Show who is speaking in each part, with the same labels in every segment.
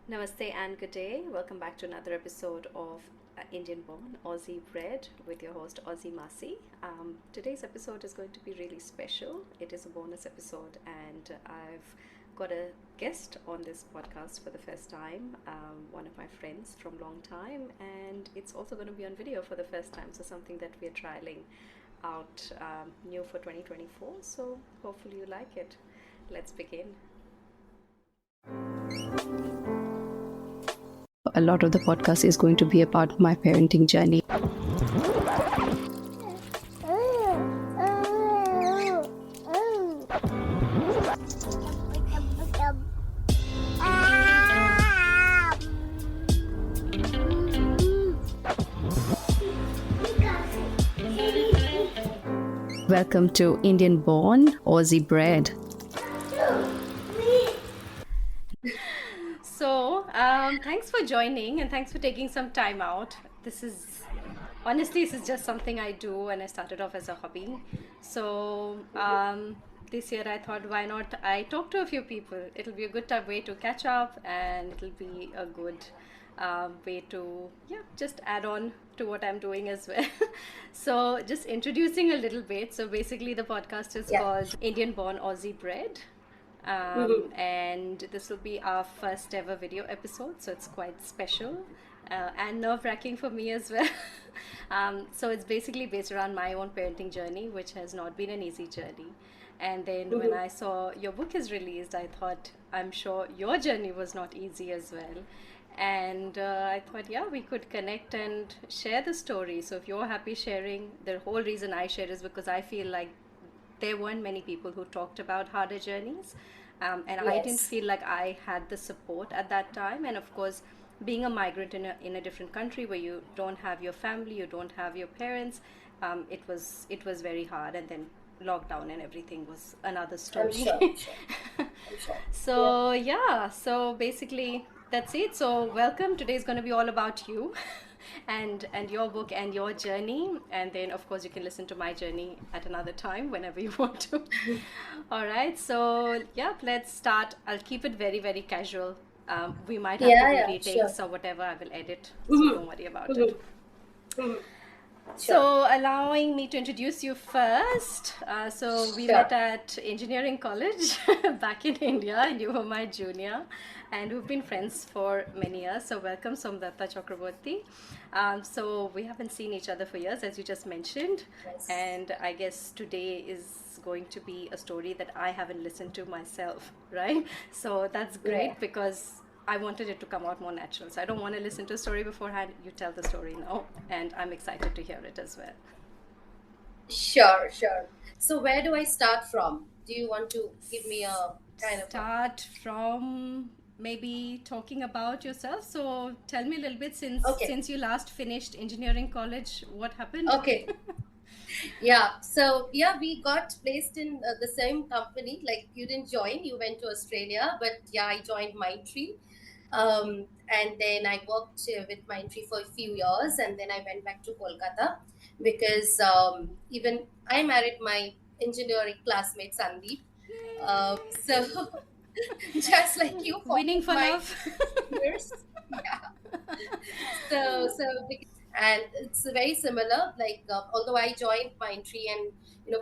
Speaker 1: Namaste and good day. Welcome back to another episode of Indian Born Aussie Bred with your host Aussie Masi. Today's episode is going to be really special. It is a bonus episode, and I've got a guest on this podcast for the first time, one of my friends from long time, and it's also going to be on video for the first time. So something that we are trialing out new for 2024. So hopefully you like it. Let's begin. A lot of the podcast is going to be about my parenting journey. Welcome to Indian Born Aussie Bred. Thanks for joining and thanks for taking some time out. This is just something I do, and I started off as a hobby. This year I thought, why not? I talk to a few people. It'll be a good way to catch up, and it'll be a good way to, just add on to what I'm doing as well. So, just introducing a little bit. So, basically, the podcast is called Indian Born Aussie Bred. And this will be our first ever video episode, so it's quite special and nerve-wracking for me as well. So it's basically based around my own parenting journey, which has not been an easy journey. And then when I saw your book is released, I thought, I'm sure your journey was not easy as well. And I thought, we could connect and share the story. So if you're happy sharing, the whole reason I share is because I feel like there weren't many people who talked about harder journeys. And I didn't feel like I had the support at that time. And of course, being a migrant in a different country where you don't have your family, you don't have your parents, it was very hard. And then lockdown and everything was another story.
Speaker 2: I'm sure.
Speaker 1: So basically that's it. So welcome. Today is going to be all about you. And your book and your journey, and then of course you can listen to my journey at another time whenever you want to. All right, so let's start. I'll keep it very, very casual. We might have to do retakes or whatever. I will edit, so don't worry about it. So allowing me to introduce you first. So we met at engineering college back in India, and you were my junior, and we've been friends for many years. So welcome, Somdatta Chakraborty. So we haven't seen each other for years, as you just mentioned.
Speaker 2: Yes.
Speaker 1: And I guess today is going to be a story that I haven't listened to myself, right? So that's great because I wanted it to come out more natural. So I don't want to listen to a story beforehand. You tell the story now, and I'm excited to hear it as well.
Speaker 2: Sure. So where do I start from? Do you want to give me a kind of...
Speaker 1: Start from maybe talking about yourself. So tell me a little bit since you last finished engineering college, what happened?
Speaker 2: Okay. So we got placed in the same company. Like, you didn't join, you went to Australia, but I joined Mindtree. And then I worked with Mindtree for a few years, and then I went back to Kolkata because even I married my engineering classmate Sandeep. So just like you,
Speaker 1: winning for love.
Speaker 2: Years. So and it's very similar. Like, although I joined Mindtree, and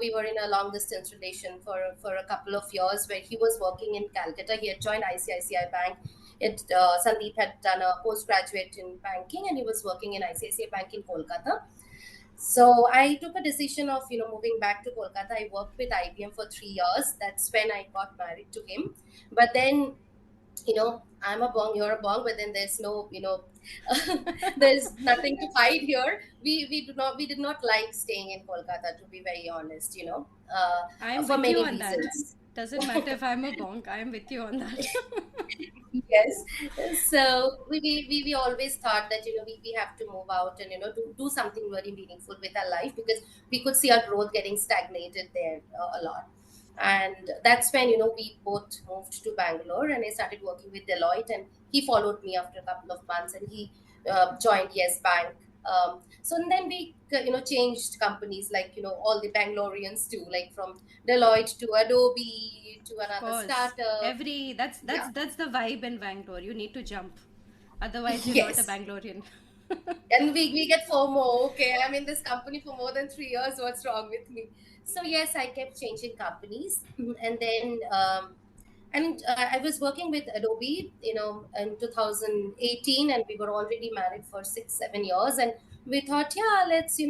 Speaker 2: we were in a long distance relation for a couple of years, where he was working in Calcutta. He had joined ICICI Bank. Sandeep had done a postgraduate in banking, and he was working in ICICI Bank in Kolkata. So I took a decision of moving back to Kolkata. I worked with IBM for 3 years. That's when I got married to him. But then, I'm a bong, you're a bong, but then there's no, there's nothing to hide here. We did not like staying in Kolkata, to be very honest.
Speaker 1: I'm
Speaker 2: for
Speaker 1: with
Speaker 2: many
Speaker 1: you on that.
Speaker 2: reasons.
Speaker 1: Doesn't matter if I'm a bonk, I'm with you on that.
Speaker 2: Yes. So we always thought that we have to move out and do something very meaningful with our life, because we could see our growth getting stagnated there a lot. And that's when we both moved to Bangalore, and I started working with Deloitte, and he followed me after a couple of months, and he joined Yes Bank. So and then we changed companies, like all the Bangaloreans too, like from Deloitte to Adobe to
Speaker 1: Of
Speaker 2: another
Speaker 1: course.
Speaker 2: startup.
Speaker 1: Every
Speaker 2: Yeah.
Speaker 1: that's the vibe in Bangalore. You need to jump. Otherwise you're not a
Speaker 2: Yes.
Speaker 1: Bangalorean.
Speaker 2: And we get FOMO. Okay, I'm in this company for more than 3 years. What's wrong with me? So yes, I kept changing companies, and then I was working with Adobe, in 2018, and we were already married for 6 7 years, and we thought, yeah, let's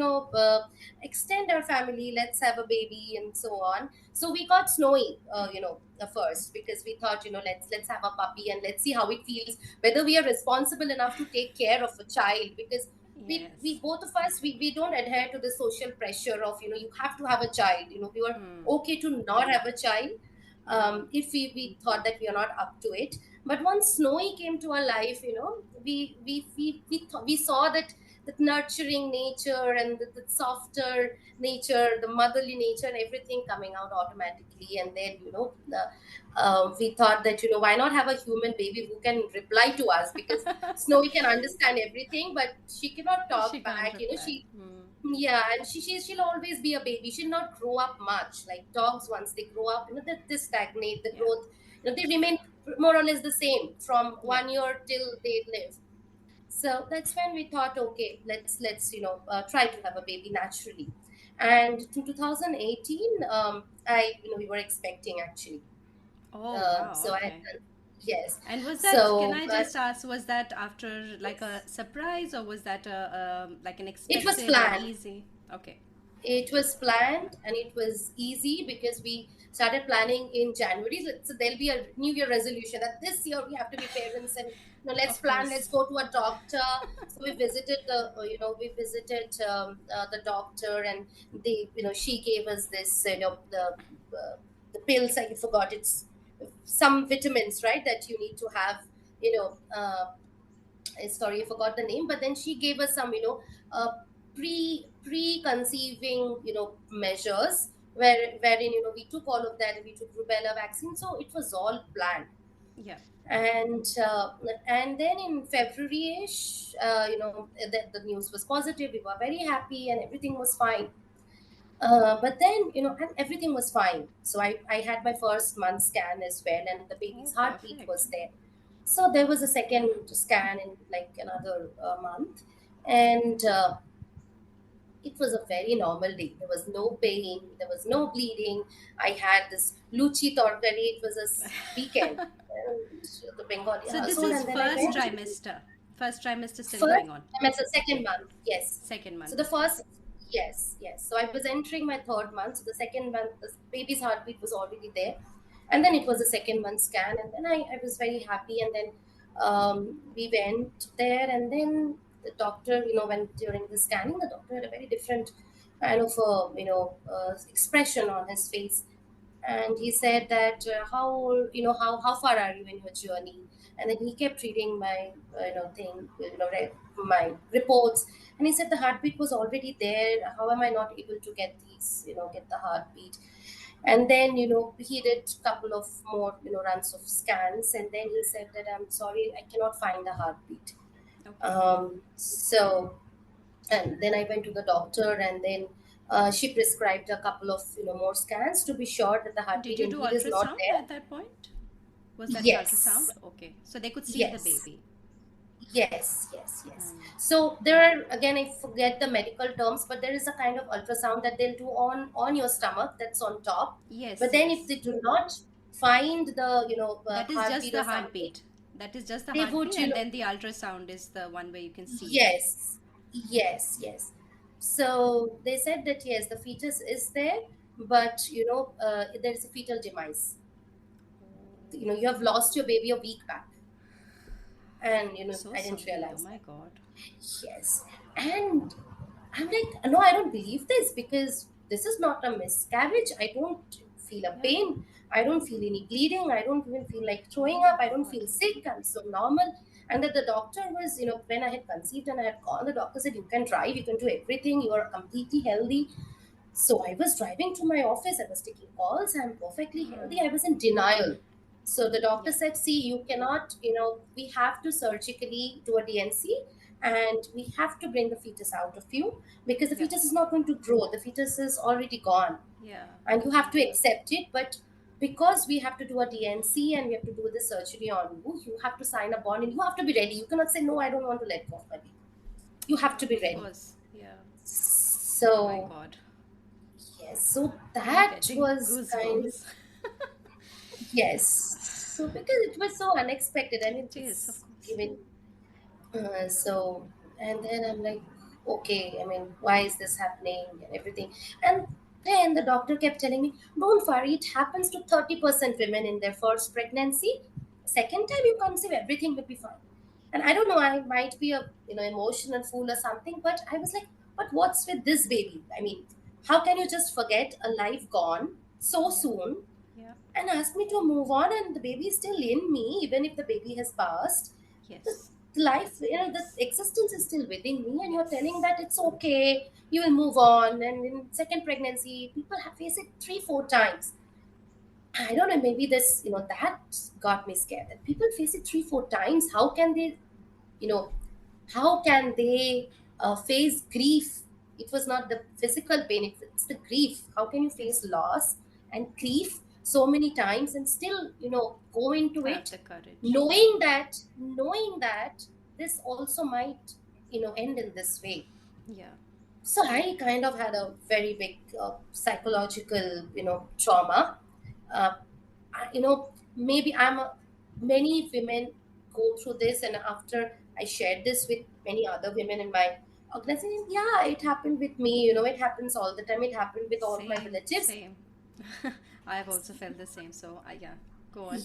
Speaker 2: extend our family, let's have a baby, and so on. So we got Snowy, first, because we thought, let's have a puppy and let's see how it feels, whether we are responsible enough to take care of a child, because we
Speaker 1: Yes.
Speaker 2: both of us, we don't adhere to the social pressure of you have to have a child. We were okay to not have a child, if we thought that we are not up to it. But once Snowy came to our life, we saw that nurturing nature and the softer nature, the motherly nature, and everything coming out automatically. And then we thought that why not have a human baby who can reply to us, because Snowy can understand everything, but she cannot
Speaker 1: She
Speaker 2: talk
Speaker 1: can't
Speaker 2: back.
Speaker 1: reply.
Speaker 2: Yeah, and she'll always be a baby. She'll not grow up much. Like dogs, once they grow up, they stagnate. The
Speaker 1: Yeah.
Speaker 2: growth, they remain more or less the same from
Speaker 1: Yeah.
Speaker 2: 1 year till they live. So that's when we thought, okay, let's try to have a baby naturally. And in 2018, we were expecting, actually.
Speaker 1: Oh, wow.
Speaker 2: So I had
Speaker 1: Okay.
Speaker 2: done, yes.
Speaker 1: And was that, can
Speaker 2: So
Speaker 1: I just ask, was that after like a surprise, or was that like an
Speaker 2: it was
Speaker 1: expected or
Speaker 2: planned.
Speaker 1: easy? Okay.
Speaker 2: It was planned and it was easy, because we started planning in January. So there'll be a New Year resolution that this year we have to be parents, and let's
Speaker 1: Of
Speaker 2: plan.
Speaker 1: course.
Speaker 2: Let's go to a doctor. So we visited the doctor, and she gave us this the pills. I forgot, it's some vitamins, right, that you need to have. You know, sorry, I forgot the name. But then she gave us some pre-conceiving measures, wherein we took all of that, and we took rubella vaccine, so it was all planned.
Speaker 1: Yeah.
Speaker 2: And then in February-ish, the news was positive. We were very happy and everything was fine. But then, and everything was fine. So I had my first month scan as well, and the
Speaker 1: Oh,
Speaker 2: baby's heartbeat
Speaker 1: perfect.
Speaker 2: was there. So there was a second scan in like another month, and it was a very normal day. There was no pain, there was no bleeding. I had this luchi torkari. It was a weekend, and the Bengali
Speaker 1: So this
Speaker 2: household,
Speaker 1: is
Speaker 2: and then I
Speaker 1: first
Speaker 2: went.
Speaker 1: trimester. First trimester still
Speaker 2: First
Speaker 1: going on.
Speaker 2: trimester, second month, yes.
Speaker 1: Second
Speaker 2: So
Speaker 1: month.
Speaker 2: the
Speaker 1: Okay.
Speaker 2: first, yes, yes. So I was entering my third month. So the second month, the baby's heartbeat was already there, and then it was a second month scan, and then I was very happy. And then we went there, and then the doctor, when during the scanning, the doctor had a very different kind of expression on his face, and he said that how old, how far are you in your journey. And then he kept reading my thing, my reports, and he said the heartbeat was already there. How am I not able to get these, get the heartbeat? And then he did a couple of more runs of scans, and then he said that, I'm sorry, I cannot find the heartbeat.
Speaker 1: Okay.
Speaker 2: So and then I went to the doctor, and then she prescribed a couple of more scans to be sure that the
Speaker 1: Did
Speaker 2: heartbeat
Speaker 1: you do
Speaker 2: indeed is not
Speaker 1: ultrasound
Speaker 2: there.
Speaker 1: at that point? Was that an ultrasound?
Speaker 2: Yes,
Speaker 1: Okay. So they could see the
Speaker 2: yes,
Speaker 1: baby.
Speaker 2: yes, yes, yes.
Speaker 1: Hmm.
Speaker 2: So there are, again, I forget the medical terms, but there is a kind of ultrasound that they'll do on your stomach, that's on top. But
Speaker 1: Yes,
Speaker 2: then if
Speaker 1: yes.
Speaker 2: they do not find the
Speaker 1: That is just
Speaker 2: heartbeat
Speaker 1: the
Speaker 2: or something,
Speaker 1: heartbeat. That is just the
Speaker 2: they would
Speaker 1: heartbeat, and then the ultrasound is the one where you can see it.
Speaker 2: yes, yes, yes. So they said that yes, the fetus is there, but there is a fetal demise. You have lost your baby a week back, and
Speaker 1: So
Speaker 2: I didn't
Speaker 1: sorry. Oh
Speaker 2: realize
Speaker 1: my
Speaker 2: that.
Speaker 1: God.
Speaker 2: Yes, and I'm like, no, I don't believe this, because this is not a miscarriage. I don't feel a
Speaker 1: Yeah.
Speaker 2: pain. I don't feel any bleeding. I don't even feel like throwing up. I don't
Speaker 1: God.
Speaker 2: feel sick. I'm so normal. And that the doctor was, when I had conceived and I had gone, the doctor said, you can drive, you can do everything. You are completely healthy. So I was driving to my office. I was taking calls. I'm perfectly healthy. I was in denial. So the doctor
Speaker 1: Yeah.
Speaker 2: said, see, you cannot, we have to surgically do a DNC, and we have to bring the fetus out of you because the
Speaker 1: Yeah.
Speaker 2: fetus is not going to grow. The fetus is already gone,
Speaker 1: Yeah.
Speaker 2: and you have to accept it. But because we have to do a DNC and we have to do the surgery on you, you have to sign a bond and you have to be ready. You cannot say, no, I don't want to let go of my baby. You have to
Speaker 1: Yeah.
Speaker 2: be
Speaker 1: Of
Speaker 2: ready.
Speaker 1: course. Yeah. Oh my
Speaker 2: So,
Speaker 1: God.
Speaker 2: yes, so
Speaker 1: I'm
Speaker 2: that
Speaker 1: getting
Speaker 2: was kind of,
Speaker 1: goosebumps.
Speaker 2: yes. So, because it was so unexpected, I mean,
Speaker 1: It is, of
Speaker 2: it's
Speaker 1: course.
Speaker 2: given. So, and then I'm like, okay, I mean, why is this happening and everything? And then the doctor kept telling me, don't worry, it happens to 30% women in their first pregnancy. Second time you conceive, everything will be fine. And I don't know, I might be a emotional fool or something, but I was like, but what's with this baby? I mean, how can you just forget a life gone so
Speaker 1: Yeah.
Speaker 2: soon
Speaker 1: Yeah.
Speaker 2: and ask me to move on, and the baby is still in me even if the baby has passed? the,
Speaker 1: Yes.
Speaker 2: the life, the
Speaker 1: Yes.
Speaker 2: existence is still within me, and you're telling
Speaker 1: Yes.
Speaker 2: that it's okay, you will move on. And in second pregnancy, people have faced it 3 4 times. I don't know, maybe this, that got me scared, that people face it 3 4 times. How can they, you know how can they face grief? It was not the physical pain, it's the grief. How can you face
Speaker 1: Yes.
Speaker 2: loss and grief so many times and still go into
Speaker 1: Have
Speaker 2: it,
Speaker 1: the courage. Yeah.
Speaker 2: knowing that this also might end in this way?
Speaker 1: Yeah.
Speaker 2: So I kind of had a very big psychological trauma. Maybe many women go through this, and after I shared this with many other women in my organization, yeah, it happened with me. It happens all the time. It happened with all of my
Speaker 1: Same.
Speaker 2: relatives.
Speaker 1: Same. I have also felt the same. So, yeah. Go on.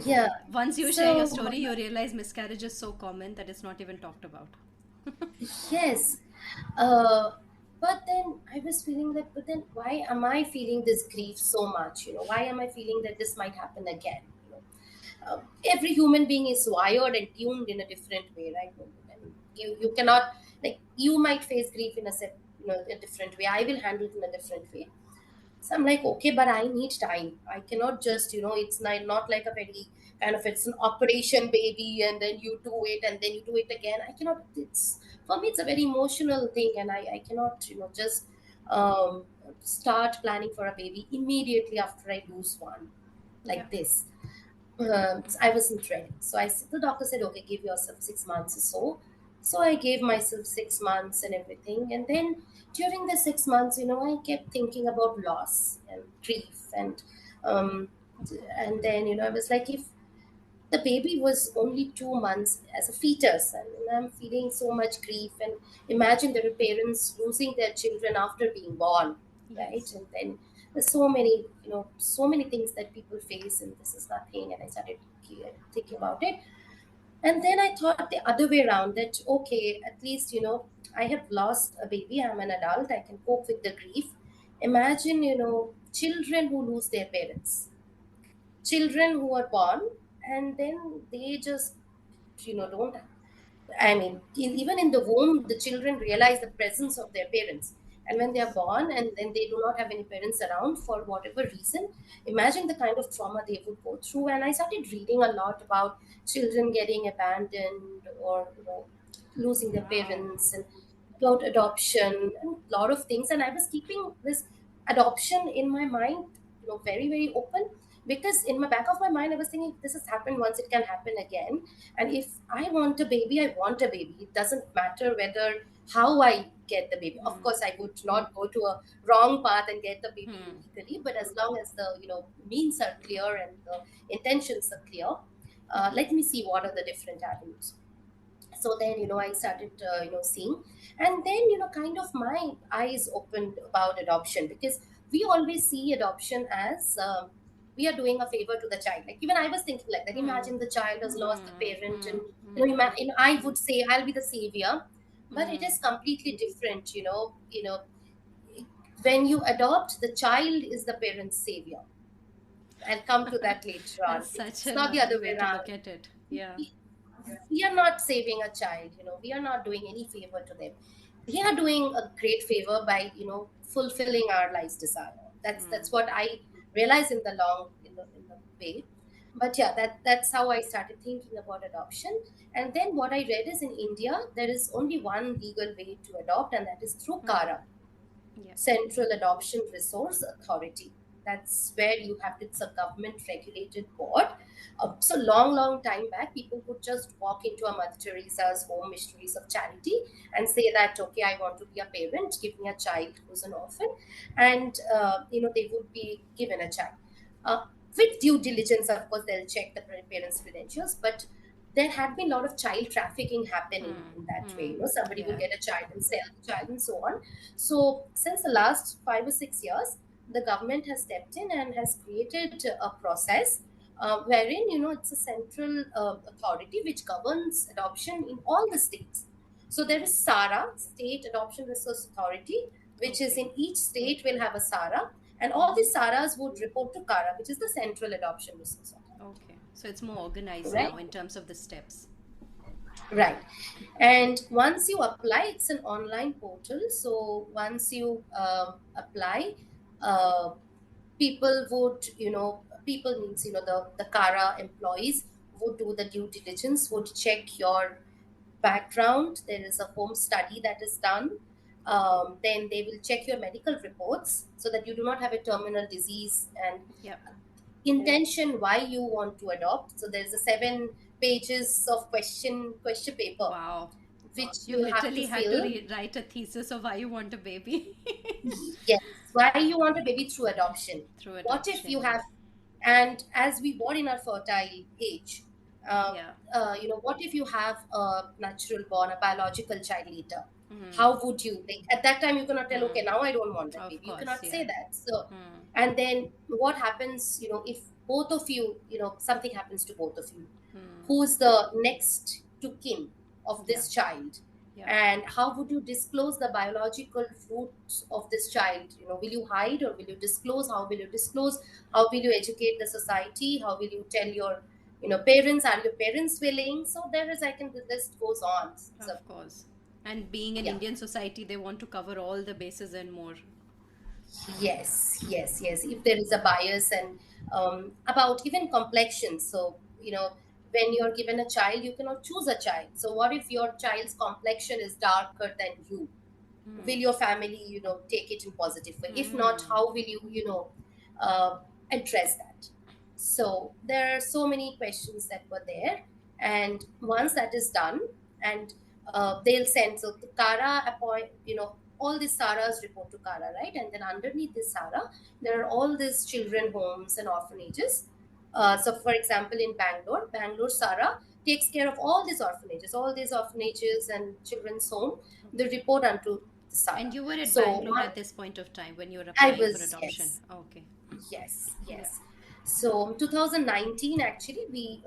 Speaker 2: Yeah.
Speaker 1: Once you share your
Speaker 2: So
Speaker 1: story, you realize miscarriage is so common that it's not even talked about.
Speaker 2: yes, uh, but then I was feeling that. But then, why am I feeling this grief so much? Why am I feeling that this might happen again? Every human being is wired and tuned in a different way, right? I mean, you cannot, like, you might face grief in a different way. I will handle it in a different way. So I'm like, okay, but I need time. I cannot just, it's not like a very kind of, it's an operation baby and then you do it and then you do it again. I cannot, it's, for me, it's a very emotional thing, and I cannot, just um, start planning for a baby immediately after I lose one
Speaker 1: Yeah.
Speaker 2: like this. So I wasn't ready. So the doctor said, okay, give yourself 6 months or so. So I gave myself 6 months and everything. And then during the 6 months, I kept thinking about loss and grief. Um,
Speaker 1: Of course.
Speaker 2: and then, I was like, if the baby was only 2 months as a fetus, and I'm feeling so much grief. And imagine there are parents losing their children after being born, right?
Speaker 1: Yes.
Speaker 2: And then there's so many things that people face, and this is nothing. And I started thinking about it. And then I thought the other way around, that okay, at least I have lost a baby, I'm an adult, I can cope with the grief. Imagine children who lose their parents, children who are born, and then they just don't, I mean, even in the womb, the children realize the presence of their parents. And when they are
Speaker 1: Yes.
Speaker 2: born and then they do not have any parents around for whatever reason, imagine the kind of trauma they would go through. And I started reading a lot about children getting abandoned, or losing their
Speaker 1: Wow.
Speaker 2: parents, and about adoption and a lot of things. And I was keeping this adoption in my mind, very, very open, because in my back of my mind, I was thinking, this has happened once, it can happen again. And if I want a baby, I want a baby. It doesn't matter whether how I get the baby. Of
Speaker 1: Hmm.
Speaker 2: course, I would not go to a wrong path and get the baby
Speaker 1: Hmm.
Speaker 2: illegally, but as long as the means are clear and the intentions are clear, let me see what are the different avenues. So then I started seeing, and then kind of my eyes opened about adoption, because we always see adoption as we are doing a favor to the child. Like, even I was thinking like that.
Speaker 1: Hmm.
Speaker 2: Imagine the child has lost the
Speaker 1: Hmm.
Speaker 2: parent,
Speaker 1: Hmm.
Speaker 2: and
Speaker 1: Hmm.
Speaker 2: I would say I'll be the savior. But it
Speaker 1: Hmm.
Speaker 2: is completely different. When you adopt, the child is the parent's savior. I'll come to that later on.
Speaker 1: That's such
Speaker 2: It's
Speaker 1: a
Speaker 2: not the
Speaker 1: lovely
Speaker 2: other
Speaker 1: way
Speaker 2: way
Speaker 1: to
Speaker 2: around.
Speaker 1: look at it. Yeah.
Speaker 2: We are not saving a child, we are not doing any favor to them. We are doing a great favor by fulfilling our life's desire. That's
Speaker 1: Hmm.
Speaker 2: what I realize in the way. But yeah, that's how I started thinking about adoption. And then what I read is, in India there is only one legal way to adopt, and that is through CARA,
Speaker 1: Yeah.
Speaker 2: Central Adoption Resource Authority. That's where you have, it's a government regulated board. So long time back, people would just walk into a Mother Teresa's home, missionaries of charity, and say that, okay, I want to be a parent, give me a child who's an orphan, and they would be given a child. Uh, with due diligence, of course, they'll check the parents' credentials, but there had been a lot of child trafficking happening in that way. Somebody would
Speaker 1: Yeah.
Speaker 2: get a child and sell the child and so on. So, since the last 5 or 6 years, the government has stepped in and has created a process wherein, it's a central authority which governs adoption in all the states. So there is SARA, State Adoption Resource Authority, which is
Speaker 1: Okay.
Speaker 2: in each state will have a SARA, and all the SARAs would report to CARA, which is the Central Adoption Resource
Speaker 1: Okay. So it's more organized
Speaker 2: Authority,
Speaker 1: now
Speaker 2: right?
Speaker 1: in terms of the steps.
Speaker 2: Right. And once you apply, it's an online portal. So once you apply, uh, people would, people means, the CARA employees would do the due diligence, would check your background. There is a home study that is done. Then they will check your medical reports so that you do not have a terminal disease, and
Speaker 1: Yep.
Speaker 2: intention why you want to adopt. So there's a 7 pages of question paper
Speaker 1: Wow.
Speaker 2: which
Speaker 1: You
Speaker 2: you have to
Speaker 1: literally had to
Speaker 2: fill.
Speaker 1: write a thesis of why you want a baby.
Speaker 2: Yes, why you want a baby through adoption.
Speaker 1: Through
Speaker 2: What if you
Speaker 1: adoption.
Speaker 2: have, and as we were in our fertile age,
Speaker 1: Yeah.
Speaker 2: what if you have a natural born, a biological child later?
Speaker 1: Hmm.
Speaker 2: How would you, like, at that time you cannot tell, okay,
Speaker 1: Hmm.
Speaker 2: now I don't want that
Speaker 1: Of
Speaker 2: baby. You
Speaker 1: course,
Speaker 2: cannot
Speaker 1: yeah.
Speaker 2: say that. So,
Speaker 1: Hmm.
Speaker 2: and then what happens, if both of you, something happens to both of you,
Speaker 1: Hmm.
Speaker 2: who's the next to kin of
Speaker 1: Yeah.
Speaker 2: this child,
Speaker 1: Yeah.
Speaker 2: and how would you disclose the biological roots of this child? Will you hide or will you disclose? How will you disclose? How will you educate the society? How will you tell your parents? Are your parents willing? So there is, I can, the list goes on. So
Speaker 1: Of course. And being in
Speaker 2: yeah.
Speaker 1: Indian society, they want to cover all the bases and more.
Speaker 2: Yes, yes, yes. If there is a bias, and about even complexion. So, when you're given a child, you cannot choose a child. So, what if your child's complexion is darker than you? Will your family, take it in positive way? If not,
Speaker 1: Hmm.
Speaker 2: how will you, uh, address that? So, there are so many questions that were there. And once that is done, and they'll send, so the Kara appoint, all the Saras report to Kara, right? And then underneath this Sara, there are all these children homes and orphanages. So, for example, in Bangalore Sara takes care of all these orphanages and children's home. They report unto the Sara.
Speaker 1: And you were at
Speaker 2: So,
Speaker 1: Bangalore at this point of time when you were
Speaker 2: I
Speaker 1: applying for
Speaker 2: was,
Speaker 1: adoption.
Speaker 2: yes,
Speaker 1: Okay.
Speaker 2: yes,
Speaker 1: Yeah.
Speaker 2: yes. So 2019, actually, we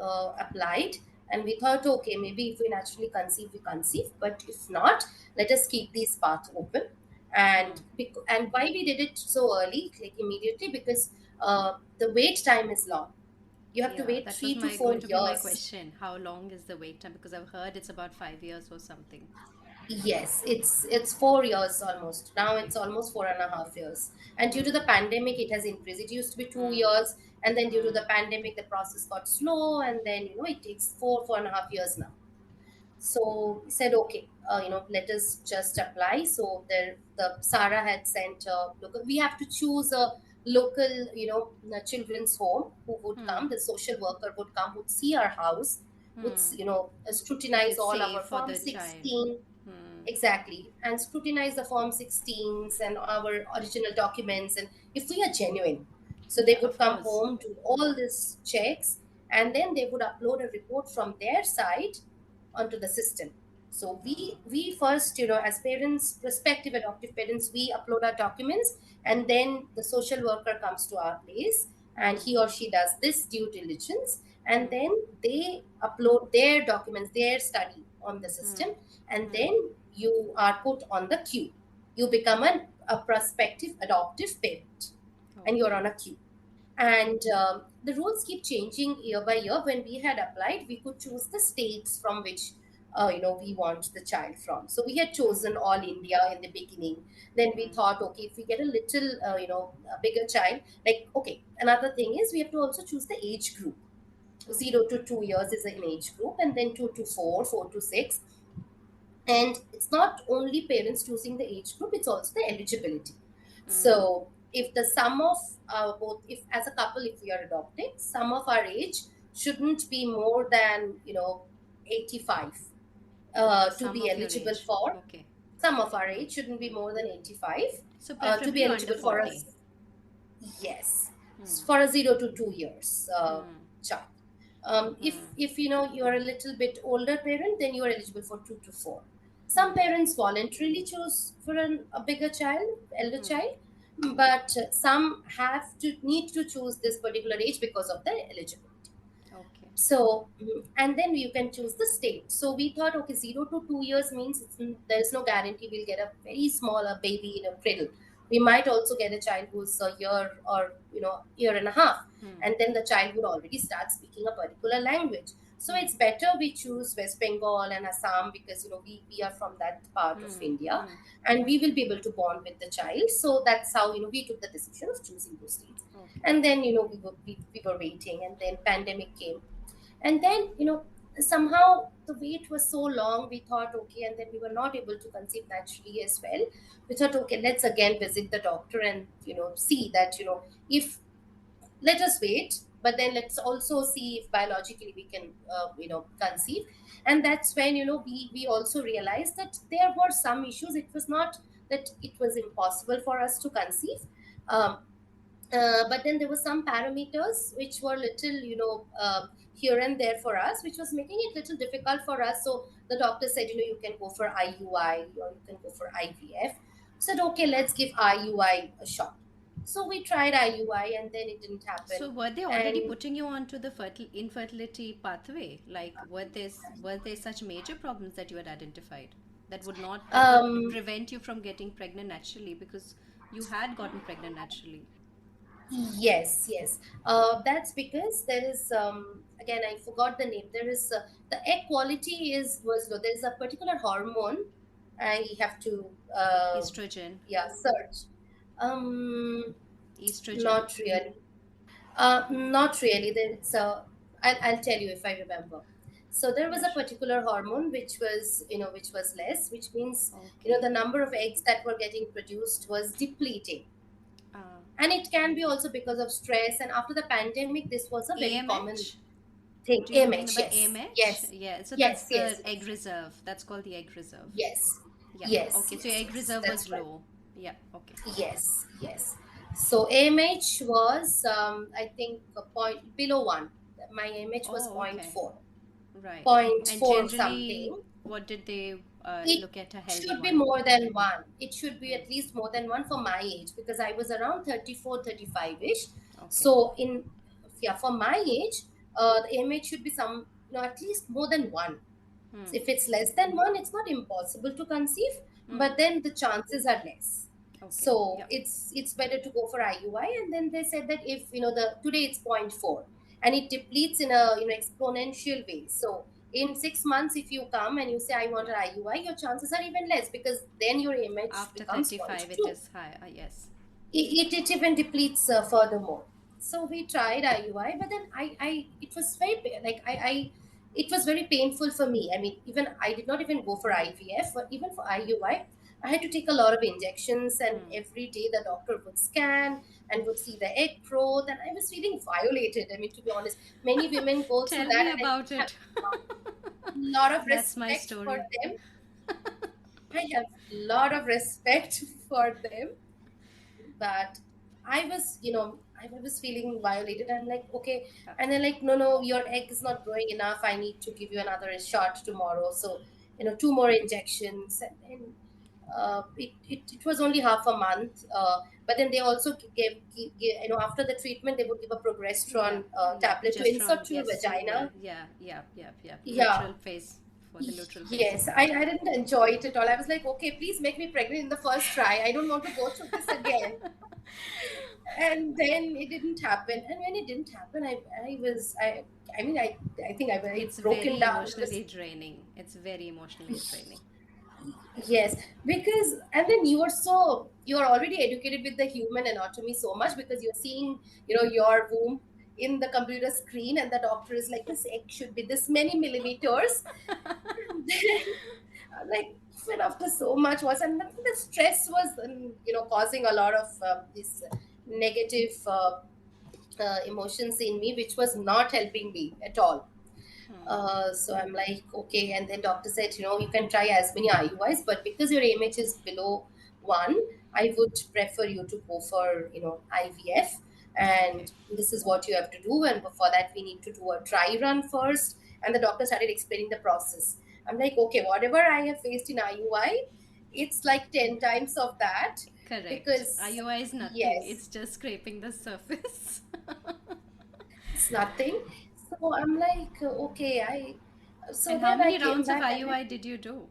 Speaker 2: applied, and we thought, okay, maybe if we naturally conceive, we conceive, but if not, let us keep these paths open.
Speaker 1: Hmm.
Speaker 2: And why we did it so early, like immediately, because the wait time is long. You have to
Speaker 1: Yeah,
Speaker 2: wait
Speaker 1: that was
Speaker 2: three to
Speaker 1: my
Speaker 2: four
Speaker 1: going to be my
Speaker 2: years
Speaker 1: question. How long is the wait time? Because I've heard it's about 5 years or something.
Speaker 2: Yes, it's 4 years almost. Now it's almost 4.5 years. And due to the pandemic, it has increased. It used to be 2 years, and then due to the pandemic, the process got slow, and then it takes 4.5 years now. So we said, okay, let us just apply. So the Sarah had sent local. We have to choose a local, a children's home who would
Speaker 1: Hmm.
Speaker 2: come. The social worker would come, would see our house, would
Speaker 1: Hmm. If
Speaker 2: scrutinize
Speaker 1: it's
Speaker 2: all
Speaker 1: safe
Speaker 2: our
Speaker 1: for
Speaker 2: Form
Speaker 1: the child.
Speaker 2: 16.
Speaker 1: Hmm.
Speaker 2: Exactly. And scrutinize the Form 16s and our original documents, and if we are genuine. So they
Speaker 1: Yeah,
Speaker 2: would
Speaker 1: of
Speaker 2: come
Speaker 1: course.
Speaker 2: home, do all these checks, and then they would upload a report from their side onto the system. So we first, as parents, prospective adoptive parents, we upload our documents, and then the social worker comes to our place, and he or she does this due diligence, and then they upload their documents, their study on the system, and then you are put on the queue. You become a prospective adoptive parent, and you're
Speaker 1: Okay.
Speaker 2: on a queue. And the rules keep changing year by year. When we had applied, we could choose the states from which we want the child from. So we had chosen all India in the beginning. Then we thought, okay, if we get a little a bigger child, like, okay, another thing is we have to also choose the age group. 0 to 2 years is an age group, and then 2 to 4, 4 to 6. And it's not only parents choosing the age group, it's also the eligibility.
Speaker 1: Mm.
Speaker 2: So if the sum of both, if as a couple, if we are adopting, sum of our age shouldn't be more than 85
Speaker 1: Okay,
Speaker 2: to
Speaker 1: sum
Speaker 2: be
Speaker 1: of your
Speaker 2: eligible
Speaker 1: age.
Speaker 2: for.
Speaker 1: Okay.
Speaker 2: Sum of our
Speaker 1: Mm.
Speaker 2: age shouldn't be more than 85
Speaker 1: So
Speaker 2: to be
Speaker 1: preferably under
Speaker 2: eligible for
Speaker 1: 40.
Speaker 2: us. Yes,
Speaker 1: Mm.
Speaker 2: for a 0 to 2 years
Speaker 1: Mm.
Speaker 2: child.
Speaker 1: Mm.
Speaker 2: If you are a little bit older parent, then you are eligible for 2 to 4. Some
Speaker 1: Mm.
Speaker 2: parents voluntarily choose for a bigger child, elder
Speaker 1: Mm.
Speaker 2: child, but some have to need to choose this particular age because of the eligibility.
Speaker 1: Okay.
Speaker 2: So, and then you can choose the state. So we thought, okay, 0 to 2 years means there is no guarantee we'll get a very small a baby in a cradle. We might also get a child who's a year or year and a half,
Speaker 1: Mm.
Speaker 2: and then the child would already start speaking a particular language. So
Speaker 1: Mm.
Speaker 2: it's better we choose West Bengal and Assam because we are from that part of
Speaker 1: Mm.
Speaker 2: India,
Speaker 1: Mm.
Speaker 2: and we will be able to bond with the child. So that's how we took the decision of choosing those states.
Speaker 1: Okay.
Speaker 2: And then we were waiting, and then pandemic came, and then somehow the wait was so long, we thought okay, and then we were not able to conceive naturally as well. We thought okay, let's again visit the doctor and see that if let us wait, but then let's also see if biologically we can conceive. And that's when we also realized that there were some issues. It was not that it was impossible for us to conceive, um, but then there were some parameters which were little here and there for us, which was making it little difficult for us. So the doctor said you can go for IUI or you can go for IVF. Said okay, let's give IUI a shot. So we tried IUI, and then it didn't happen.
Speaker 1: So were they already
Speaker 2: And
Speaker 1: putting you onto the infertility pathway? Like were there such major problems that you had identified that would
Speaker 2: um,
Speaker 1: prevent you from getting pregnant naturally because you had gotten pregnant naturally?
Speaker 2: yes, yes. That's because there is again I forgot the name. There is the egg quality is was low. There is a particular hormone. I have to
Speaker 1: Estrogen.
Speaker 2: yeah, search. Um,
Speaker 1: Estrogen.
Speaker 2: not really. Not really. There's I'll tell you if I remember. So there was
Speaker 1: Yeah,
Speaker 2: a
Speaker 1: sure.
Speaker 2: particular hormone which was less, which means
Speaker 1: Okay.
Speaker 2: the number of eggs that were getting produced was depleting.
Speaker 1: Uh,
Speaker 2: And it can be also because of stress. And after the pandemic, this was a very common
Speaker 1: AMH?
Speaker 2: thing.
Speaker 1: Do you mean
Speaker 2: AMH,
Speaker 1: by
Speaker 2: yes,
Speaker 1: AMH?
Speaker 2: yes,
Speaker 1: Yeah, so that's
Speaker 2: yes,
Speaker 1: the
Speaker 2: yes,
Speaker 1: egg
Speaker 2: yes,
Speaker 1: reserve. That's called the egg reserve.
Speaker 2: yes,
Speaker 1: Yeah.
Speaker 2: yes,
Speaker 1: Okay, so your
Speaker 2: yes,
Speaker 1: egg
Speaker 2: yes.
Speaker 1: reserve was
Speaker 2: That's right.
Speaker 1: low. Yeah, okay.
Speaker 2: Yes, yes. So AMH was, I think, a point below one. My AMH was
Speaker 1: Oh,
Speaker 2: point
Speaker 1: okay.
Speaker 2: four,
Speaker 1: Right.
Speaker 2: point
Speaker 1: And
Speaker 2: four
Speaker 1: generally,
Speaker 2: something.
Speaker 1: what did they
Speaker 2: It
Speaker 1: look at a healthy
Speaker 2: should be
Speaker 1: one?
Speaker 2: more than one. It should be
Speaker 1: Hmm.
Speaker 2: at least more than one for my age because I was around 34, 35 ish.
Speaker 1: Okay.
Speaker 2: So yeah, for my age, the AMH should be at least more than one.
Speaker 1: Hmm.
Speaker 2: So if it's less than one, it's not impossible to conceive,
Speaker 1: Hmm.
Speaker 2: but then the chances are less.
Speaker 1: Okay.
Speaker 2: So
Speaker 1: Yeah.
Speaker 2: it's better to go for IUI. And then they said that if the today it's point 0.4 and it depletes in a exponential way. So in 6 months, if you come and you say I want
Speaker 1: Yeah.
Speaker 2: an IUI, your chances are even less because then your image
Speaker 1: After
Speaker 2: becomes point
Speaker 1: 35, it
Speaker 2: 0.2.
Speaker 1: is high. Yes.
Speaker 2: It even depletes furthermore. So we tried IUI, but then it was it was very painful for me. I mean, even I did not even go for IVF, but even for IUI, I had to take a lot of injections, and
Speaker 1: Hmm.
Speaker 2: every day the doctor would scan and would see the egg growth, and I was feeling violated. I mean, to be honest, many women go through
Speaker 1: Tell
Speaker 2: that,
Speaker 1: me
Speaker 2: and I
Speaker 1: about
Speaker 2: have
Speaker 1: it.
Speaker 2: a lot of
Speaker 1: That's my
Speaker 2: respect for
Speaker 1: story.
Speaker 2: them. I have a lot of respect for them, but I was feeling violated. I'm like, okay,
Speaker 1: Uh,
Speaker 2: and then like, no, no, your egg is not growing enough. I need to give you another shot tomorrow. So, two more injections, and then it was only half a month. But then they also after the treatment they would give a
Speaker 1: yeah.
Speaker 2: progesterone
Speaker 1: Yeah.
Speaker 2: tablet to
Speaker 1: Progesterone.
Speaker 2: insert to your
Speaker 1: Yes. Yeah.
Speaker 2: vagina.
Speaker 1: Yeah. Yeah. Yeah. Yeah.
Speaker 2: Yeah.
Speaker 1: Luteal phase for the luteal phase.
Speaker 2: Yes, I didn't enjoy it at all. I was like, okay, please make me pregnant in the first try. I don't want to go through this again. And then it didn't happen. And when it didn't happen, I mean, I think I very
Speaker 1: It's
Speaker 2: broken
Speaker 1: very
Speaker 2: down.
Speaker 1: emotionally draining. It's very emotionally draining.
Speaker 2: Yes, because and then you are already educated with the human anatomy so much because you're seeing your womb in the computer screen, and the doctor is like, this egg should be this many millimeters. And then I'm like, even after so much was, and I think the stress was, causing a lot of this negative emotions in me, which was not helping me at all. So I'm like, okay. And then doctor said, you can try as many IUIs, but because your AMH is below 1, I would prefer you to go for, IVF.
Speaker 1: Okay.
Speaker 2: And this is what you have to do. And before that, we need to do a dry run first. And the doctor started explaining the process. I'm like, okay, whatever I have faced in IUI, it's like 10 times of that.
Speaker 1: Correct.
Speaker 2: Because,
Speaker 1: IUI is nothing.
Speaker 2: yes,
Speaker 1: It's just scraping the surface.
Speaker 2: it's nothing. So I'm like, okay, so
Speaker 1: And how
Speaker 2: then I
Speaker 1: many
Speaker 2: came
Speaker 1: rounds of
Speaker 2: back.
Speaker 1: IUI did you do?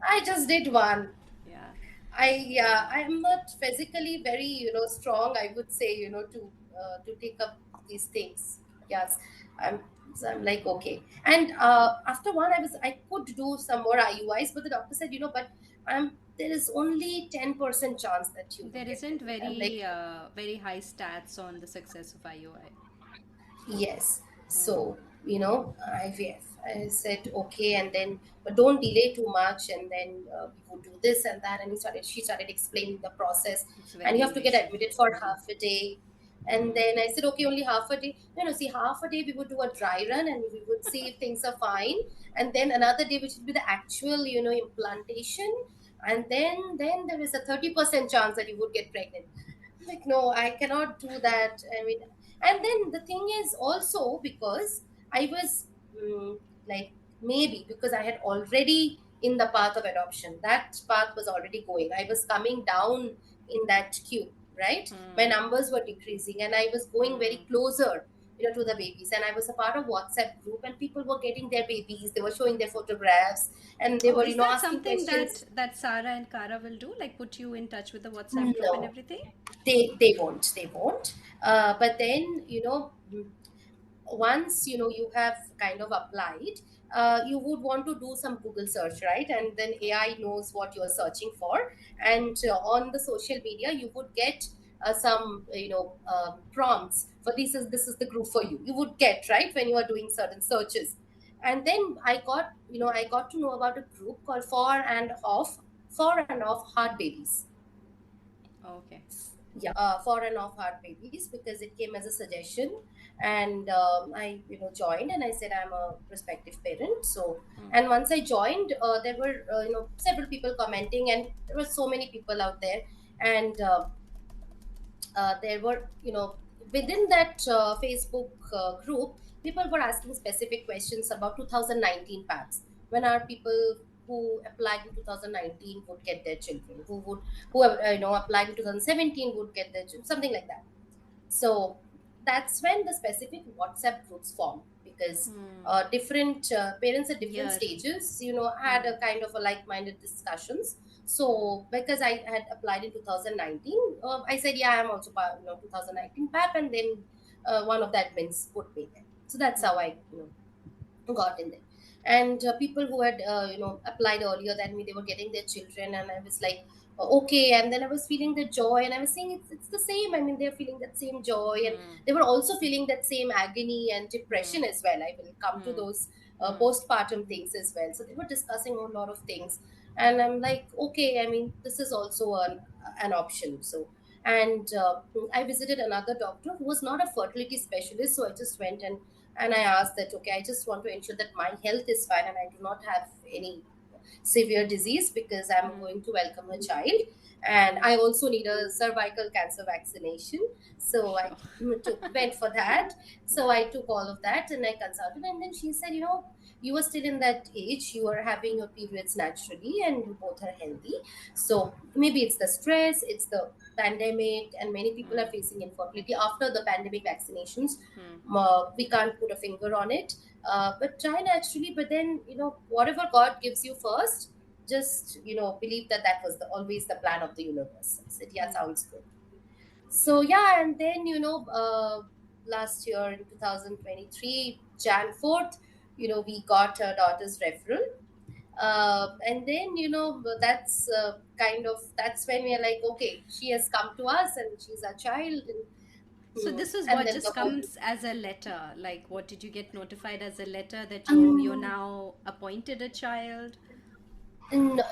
Speaker 2: I just did one.
Speaker 1: Yeah.
Speaker 2: I'm not physically very, strong, I would say, to take up these things. Yes. I'm so I'm like, okay. And after one, I could do some more IUIs, but the doctor said, but there is only 10% chance that you would
Speaker 1: There
Speaker 2: get
Speaker 1: isn't
Speaker 2: pregnant. I'm like,
Speaker 1: very high stats on the success of IUI.
Speaker 2: yes. So, IVF. I said, okay, and then, but don't delay too much, and then we would do this and that. And she started explaining the process,
Speaker 1: It's
Speaker 2: and you
Speaker 1: very
Speaker 2: have to get
Speaker 1: invasive.
Speaker 2: admitted for half a day. And then I said, okay, only half a day. No, no, see, half a day we would do a dry run, and we would see if things are fine. And then another day, which would be the actual, implantation. And then there is a 30% chance that you would get pregnant. Like, no, I cannot do that. I mean, and then the thing is also because I was like, maybe because I had already in the path of adoption, that path was already going. I was coming down in that queue, right? My numbers were decreasing, and I was going very closer, to the babies. And I was a part of WhatsApp group, and people were getting their babies. They were showing their photographs, and they
Speaker 1: Oh,
Speaker 2: were,
Speaker 1: is that
Speaker 2: asking
Speaker 1: something
Speaker 2: questions.
Speaker 1: that Sarah and Kara will do? Like put you in touch with the WhatsApp group and
Speaker 2: No,
Speaker 1: everything?
Speaker 2: they won't. But then, once you have kind of applied, you would want to do some Google search, right? And then AI knows what you're searching for. And on the social media, you would get some prompts for, this is the group for you, you would get, right, when you are doing certain searches. And then I got to know about a group called For and Off Heart Babies.
Speaker 1: Okay.
Speaker 2: Yeah, For and Off Heart Babies, because it came as a suggestion. And I joined, and I said I'm a prospective parent. So, and once I joined, there were several people commenting, and there were so many people out there. And there were, within that Facebook group, people were asking specific questions about 2019 paths. When are people who applied in 2019 would get their children? Who applied in 2017 would get their children? Something like that. So that's when the specific WhatsApp groups formed, because different parents at different
Speaker 1: Year.
Speaker 2: stages, had a kind of a like-minded discussions. So because I had applied in 2019, I said, yeah, I'm also part, 2019 PAP, and then one of the admins put me there. So that's how I, got in there. And people who had applied earlier than me, they were getting their children, and I was like, okay. And then I was feeling the joy, and I was saying it's the same. I mean, they're feeling that same joy, and they were also feeling that same agony and depression as well. I will come to those postpartum things as well. So they were discussing a lot of things, and I'm like, okay, I mean, this is also an option. So, and I visited another doctor who was not a fertility specialist, so I just went, and I asked that, okay, I just want to ensure that my health is fine and I do not have any severe disease, because I'm going to welcome a child, and I also need a cervical cancer vaccination. So I
Speaker 1: Sure.
Speaker 2: went for that. So
Speaker 1: Yeah.
Speaker 2: I took all of that, and I consulted, and then she said, you are still in that age, you are having your periods naturally, and you both are healthy. So maybe it's the stress, it's the pandemic, and many people are facing infertility after the pandemic vaccinations. We can't put a finger on it, but try naturally. But then, whatever God gives you first, just believe that that was always the plan of the universe. I said, yeah, sounds good. So yeah, and then last year in 2023, Jan 4th, we got her daughter's referral. And then that's when we are like, okay, she has come to us, and she's our child.
Speaker 1: So this is
Speaker 2: And
Speaker 1: what
Speaker 2: then the
Speaker 1: just
Speaker 2: whole
Speaker 1: comes as a letter. Like, what did you get notified as a letter that you're
Speaker 2: um,
Speaker 1: now appointed a child?
Speaker 2: no,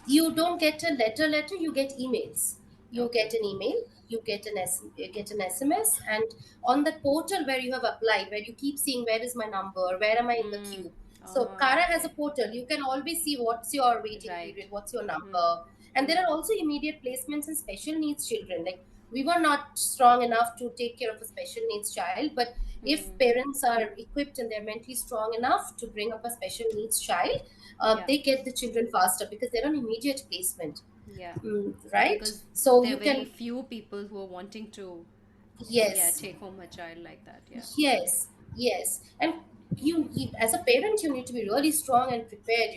Speaker 2: you don't get a letter. You get emails. You
Speaker 1: Okay.
Speaker 2: get an email. You get an SMS, and on the portal where you have applied, where you keep seeing where is my number, where am I in the
Speaker 1: Mm.
Speaker 2: queue. So
Speaker 1: Oh,
Speaker 2: Kara has a
Speaker 1: okay.
Speaker 2: portal. You can always see what's your waiting
Speaker 1: Right.
Speaker 2: period, what's your number,
Speaker 1: Hmm.
Speaker 2: and there
Speaker 1: Hmm.
Speaker 2: are also immediate placements in special needs children. Like we were not strong enough to take care of a special needs child, but if
Speaker 1: Hmm.
Speaker 2: parents are equipped and they're mentally strong enough to bring up a special needs child,
Speaker 1: Yeah.
Speaker 2: they get the children faster because they're on immediate placement.
Speaker 1: Yeah.
Speaker 2: Right,
Speaker 1: Because
Speaker 2: so
Speaker 1: there
Speaker 2: you
Speaker 1: are very
Speaker 2: can.
Speaker 1: few people who are wanting to, yeah,
Speaker 2: Yes,
Speaker 1: take home a child like that. Yeah.
Speaker 2: yes, and you as a parent you need to be really strong and prepared,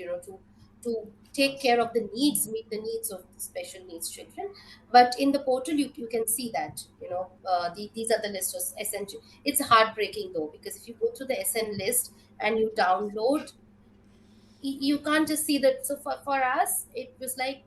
Speaker 2: to take care of the needs, meet the needs of the special needs children. But in the portal you can see that, these are the list of essential. It's heartbreaking though, because if you go through the SN list and you download, you can't just see that. So for us it was like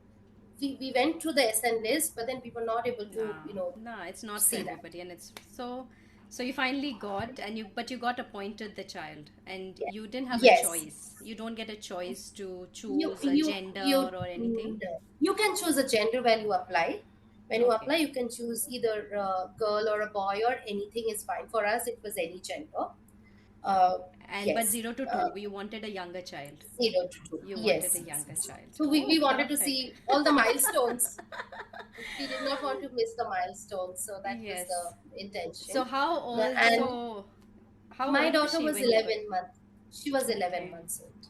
Speaker 2: we went through the SN list, but then we were not able to,
Speaker 1: Nah, nah, it's not for
Speaker 2: see that.
Speaker 1: everybody, and it's so. So you finally got, and but you got appointed the child, and
Speaker 2: Yeah.
Speaker 1: you didn't have a
Speaker 2: Yes.
Speaker 1: choice. You don't get a choice to
Speaker 2: you
Speaker 1: choose a
Speaker 2: you you
Speaker 1: gender or anything.
Speaker 2: no. You can choose a gender when you apply. When you
Speaker 1: Okay.
Speaker 2: apply, you can choose either a girl or a boy, or anything is fine. For us it was any gender. uh,
Speaker 1: And but
Speaker 2: yes.
Speaker 1: 0 to 2, you wanted a younger child.
Speaker 2: 0 to 2,
Speaker 1: You wanted
Speaker 2: yes,
Speaker 1: a
Speaker 2: yes,
Speaker 1: younger
Speaker 2: yes.
Speaker 1: child.
Speaker 2: So we
Speaker 1: Oh,
Speaker 2: wanted to
Speaker 1: perfect.
Speaker 2: see all the milestones. We did not want to miss the milestones, so that was
Speaker 1: Yes.
Speaker 2: the intention.
Speaker 1: So how old?
Speaker 2: And
Speaker 1: So how
Speaker 2: my
Speaker 1: old was
Speaker 2: daughter
Speaker 1: she
Speaker 2: was
Speaker 1: when you got?
Speaker 2: 11 months. She was 11
Speaker 1: Okay.
Speaker 2: months old.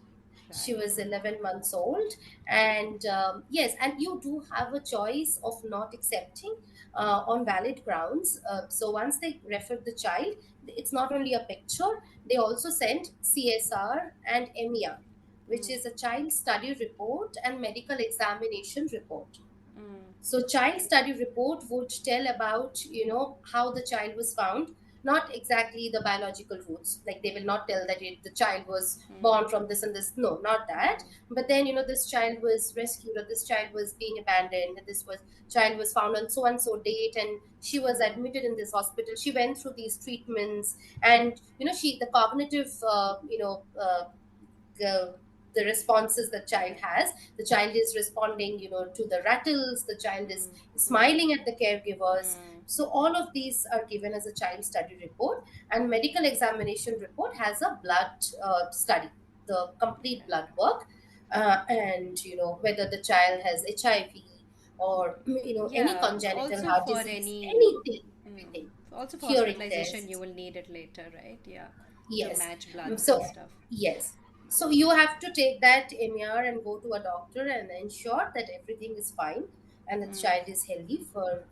Speaker 2: She
Speaker 1: Right.
Speaker 2: was 11 months old. And yes, and you do have a choice of not accepting on valid grounds. So once they refer the child, it's not only a picture, they also send CSR and MER, which
Speaker 1: Mm.
Speaker 2: is a child study report and medical examination report.
Speaker 1: Mm.
Speaker 2: So child study report would tell about, how the child was found, not exactly the biological roots. Like they will not tell that the child was
Speaker 1: Mm.
Speaker 2: born from this and this. No, not that.
Speaker 1: Mm.
Speaker 2: But then, this child was rescued, or this child was being abandoned, this was child was found on so and so date, and she was
Speaker 1: Mm.
Speaker 2: admitted in this hospital. She went through these treatments, and she the cognitive, the, the responses the child has. The child is responding, to the rattles. The child is
Speaker 1: Mm. Mm.
Speaker 2: smiling at the caregivers.
Speaker 1: Mm.
Speaker 2: So all of these are given as a child study report. And medical examination report has a blood study, the complete
Speaker 1: Okay.
Speaker 2: blood work. And whether the child has HIV, or any
Speaker 1: Yeah.
Speaker 2: congenital
Speaker 1: Also
Speaker 2: heart
Speaker 1: for
Speaker 2: disease,
Speaker 1: any.
Speaker 2: anything,
Speaker 1: Mm.
Speaker 2: everything.
Speaker 1: Also for
Speaker 2: Hearing
Speaker 1: hospitalization, you
Speaker 2: tests.
Speaker 1: will need it later, right? Yeah. To
Speaker 2: Yes.
Speaker 1: match bloods and
Speaker 2: So,
Speaker 1: stuff.
Speaker 2: yes. So you have to take that MER and go to a doctor and ensure that everything is fine and the
Speaker 1: Mm.
Speaker 2: child is healthy for,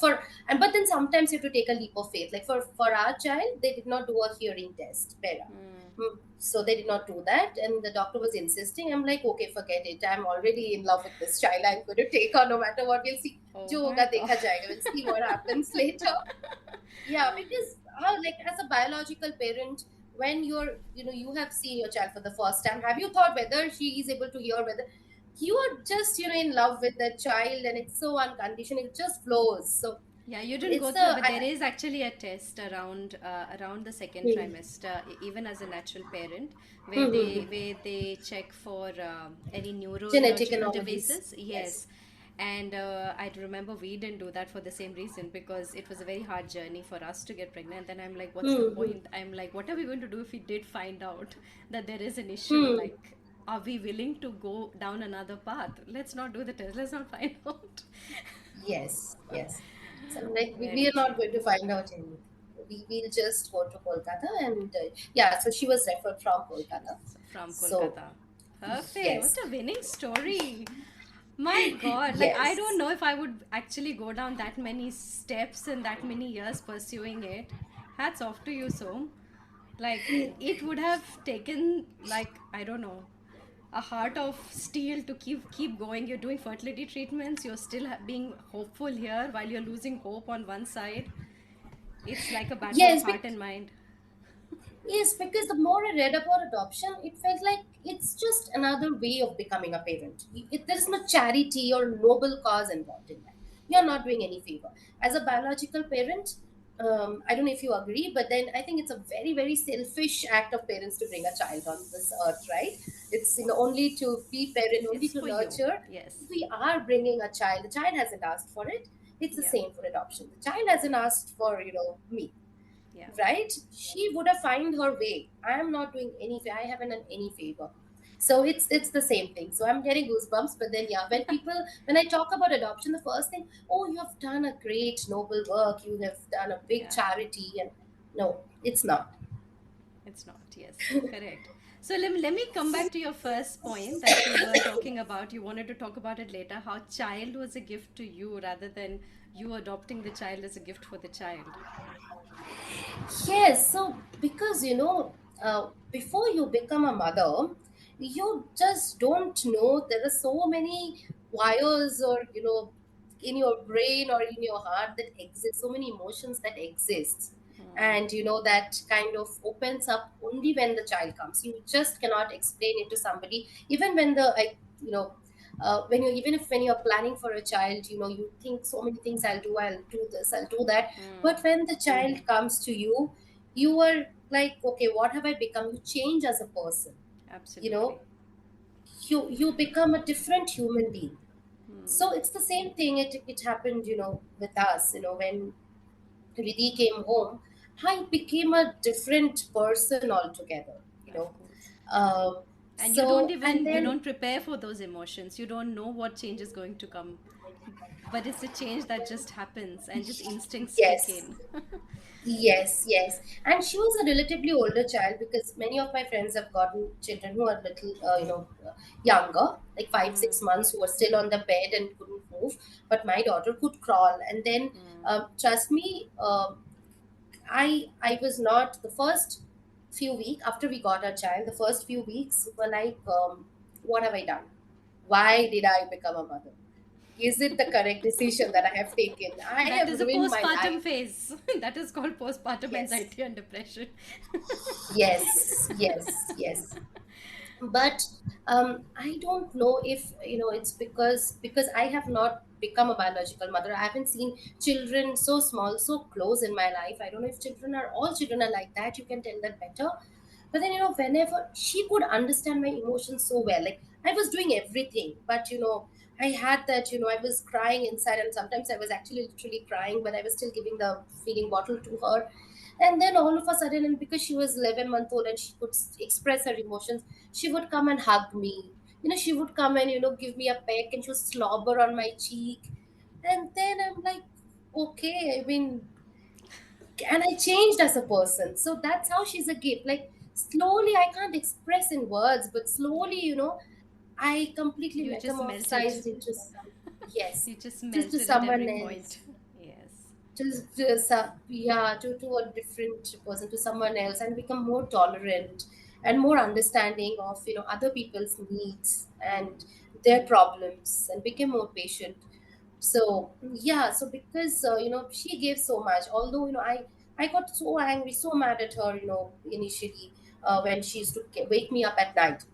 Speaker 2: for. And but then sometimes you have to take a leap of faith. Like for our child, they did not do a hearing test, Pera.
Speaker 1: Mm.
Speaker 2: So they did not do that, and the doctor was insisting. I'm like, okay, forget it. I'm already in love with this child. I'm going to take her no matter what. We'll see.
Speaker 1: Oh
Speaker 2: Jo
Speaker 1: my
Speaker 2: hoga
Speaker 1: God.
Speaker 2: dekha jayega. We'll see what happens later. Yeah, because how, like, as a biological parent, when you have seen your child for the first time, have you thought whether she is able to hear, whether you are just in love with that child, and it's so unconditional, it just flows. So
Speaker 1: Yeah, you didn't
Speaker 2: it's
Speaker 1: go
Speaker 2: the
Speaker 1: through, but there is actually a test around the second
Speaker 2: hmm,
Speaker 1: trimester, even as a natural parent,
Speaker 2: hmm, hmm, hmm.
Speaker 1: where they check for any
Speaker 2: Genetic
Speaker 1: neurological
Speaker 2: anomalies.
Speaker 1: devices.
Speaker 2: Yes.
Speaker 1: Yes, and I remember we didn't do that for the same reason, because it was a very hard journey for us to get pregnant. And I'm like, what's the
Speaker 2: Hmm, hmm,
Speaker 1: point? I'm like, what are we going to do if we did find out that there is an issue?
Speaker 2: hmm.
Speaker 1: Like, are we willing to go down another path? Let's not do the test. Let's not find out.
Speaker 2: Yes, yes. So like we
Speaker 1: Very
Speaker 2: are not
Speaker 1: true.
Speaker 2: going to find out anything. We will just go to Kolkata, and yeah. So she was referred from
Speaker 1: She was
Speaker 2: Kolkata.
Speaker 1: from
Speaker 2: So
Speaker 1: Kolkata. Perfect. What
Speaker 2: yes,
Speaker 1: a winning story. My God. Like, I don't
Speaker 2: yes.
Speaker 1: know if I would actually go down that many steps and that many years pursuing it. Hats off to you, Som. Like, it would have taken, like, I don't know, a heart of steel to keep going. You're doing fertility treatments. You're still being hopeful here while you're losing hope on one side. It's like a battle of
Speaker 2: Yes,
Speaker 1: heart and mind.
Speaker 2: yes, because the more I read about adoption, it felt like it's just another way of becoming a parent. There is no charity or noble cause involved in that. You're not doing any favor. As a biological parent, I don't know if you agree, but then I think it's a very, very selfish act of parents to bring a child on this earth, right? It's, only to be parent, only
Speaker 1: It's
Speaker 2: to
Speaker 1: for you.
Speaker 2: nurture.
Speaker 1: Yes.
Speaker 2: We are bringing a child. The child hasn't asked for it. It's the
Speaker 1: Yeah.
Speaker 2: same for adoption. The child hasn't asked for, me,
Speaker 1: Yeah.
Speaker 2: right? She would have find her way. I am not doing any. I haven't done any favor. So it's the same thing. So I'm getting goosebumps. But then yeah, when I talk about adoption, the first thing, oh, you have done a great noble work. You have done a big
Speaker 1: Yeah.
Speaker 2: charity, and no, it's not.
Speaker 1: It's not. Yes. Correct. So let me come back to your first point that you were talking about. You wanted to talk about it later, how child was a gift to you rather than you adopting the child as a gift for the child.
Speaker 2: Yes, so because before you become a mother, you just don't know there are so many wires or in your brain or in your heart that exist, so many emotions that exist,
Speaker 1: Hmm.
Speaker 2: and that kind of opens up only when the child comes. You just cannot explain it to somebody, even when the I you know. When you even if when you're planning for a child, you think so many things. I'll do this, I'll do that, but
Speaker 1: Hmm.
Speaker 2: when the child comes to you, you are like, okay, what have I become? You change as a person. You know,
Speaker 1: Absolutely.
Speaker 2: you become a different human being.
Speaker 1: Hmm.
Speaker 2: So it's the same thing. It happened, with us. When Riddhi came home, I became a different person altogether.
Speaker 1: Of course.
Speaker 2: Uh,
Speaker 1: And you don't
Speaker 2: and
Speaker 1: even you
Speaker 2: then
Speaker 1: don't prepare for those emotions. You don't know what change is going to come. But it's a change that just happens and just instincts kick
Speaker 2: yes,
Speaker 1: in.
Speaker 2: yes, yes. And she was a relatively older child because many of my friends have gotten children who are little, younger, like five,
Speaker 1: Hmm.
Speaker 2: 6 months, who were still on the bed and couldn't move. But my daughter could crawl. And then,
Speaker 1: Hmm.
Speaker 2: trust me, I was not the first few weeks after we got our child. The first few weeks were like, what have I done? Why did I become a mother? Is it the correct decision that I have taken? I
Speaker 1: That
Speaker 2: have
Speaker 1: is a
Speaker 2: ruined my
Speaker 1: postpartum
Speaker 2: life.
Speaker 1: phase. That is called postpartum
Speaker 2: Yes.
Speaker 1: anxiety and depression.
Speaker 2: Yes, yes, yes. But I don't know if it's because I have not become a biological mother. I haven't seen children so small, so close in my life. I don't know if all children are like that. You can tell that better. But then whenever she could understand my emotions so well, like I was doing everything, but I had that, I was crying inside, and sometimes I was actually literally crying, but I was still giving the feeding bottle to her. And then all of a sudden, and because she was 11 month old and she could express her emotions, she would come and hug me. She would come and give me a peck, and she would slobber on my cheek. And then I'm like, okay, I mean, and I changed as a person. So that's how she's a gift. Like slowly, I can't express in words, but slowly, I completely
Speaker 1: You just melted.
Speaker 2: metamorphosized into yes,
Speaker 1: You just
Speaker 2: to
Speaker 1: melted at
Speaker 2: someone
Speaker 1: every point.
Speaker 2: else,
Speaker 1: Yes.
Speaker 2: yeah, to a different person, to someone else, and become more tolerant and more understanding of other people's needs and their problems, and became more patient. So yeah, so because she gave so much, although I got so angry, so mad at her, initially, when she used to wake me up at night,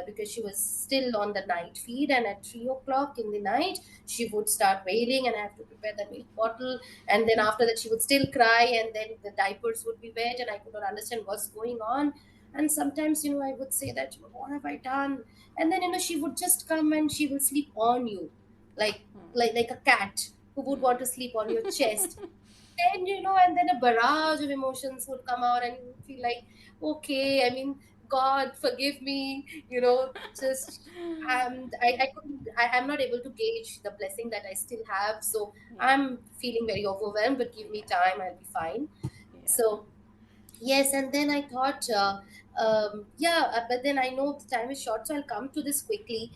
Speaker 2: because she was still on the night feed, and at 3 o'clock in the night she would start wailing, and I have to prepare the milk bottle, and then after that she would still cry, and then the diapers would be wet, and I could not understand what's going on. And sometimes I would say that, what have I done? And then she would just come and she will sleep on you, like like a cat who would want to sleep on your chest. Then and then a barrage of emotions would come out, and you would feel like, okay, I mean, God forgive me, just I couldn't, I'm not able to gauge the blessing that I still have. So
Speaker 1: Yeah.
Speaker 2: I'm feeling very overwhelmed, but give me
Speaker 1: Yeah.
Speaker 2: time, I'll be fine.
Speaker 1: Yeah.
Speaker 2: So yes, and then I thought, yeah, but then I know the time is short, so I'll come to this quickly.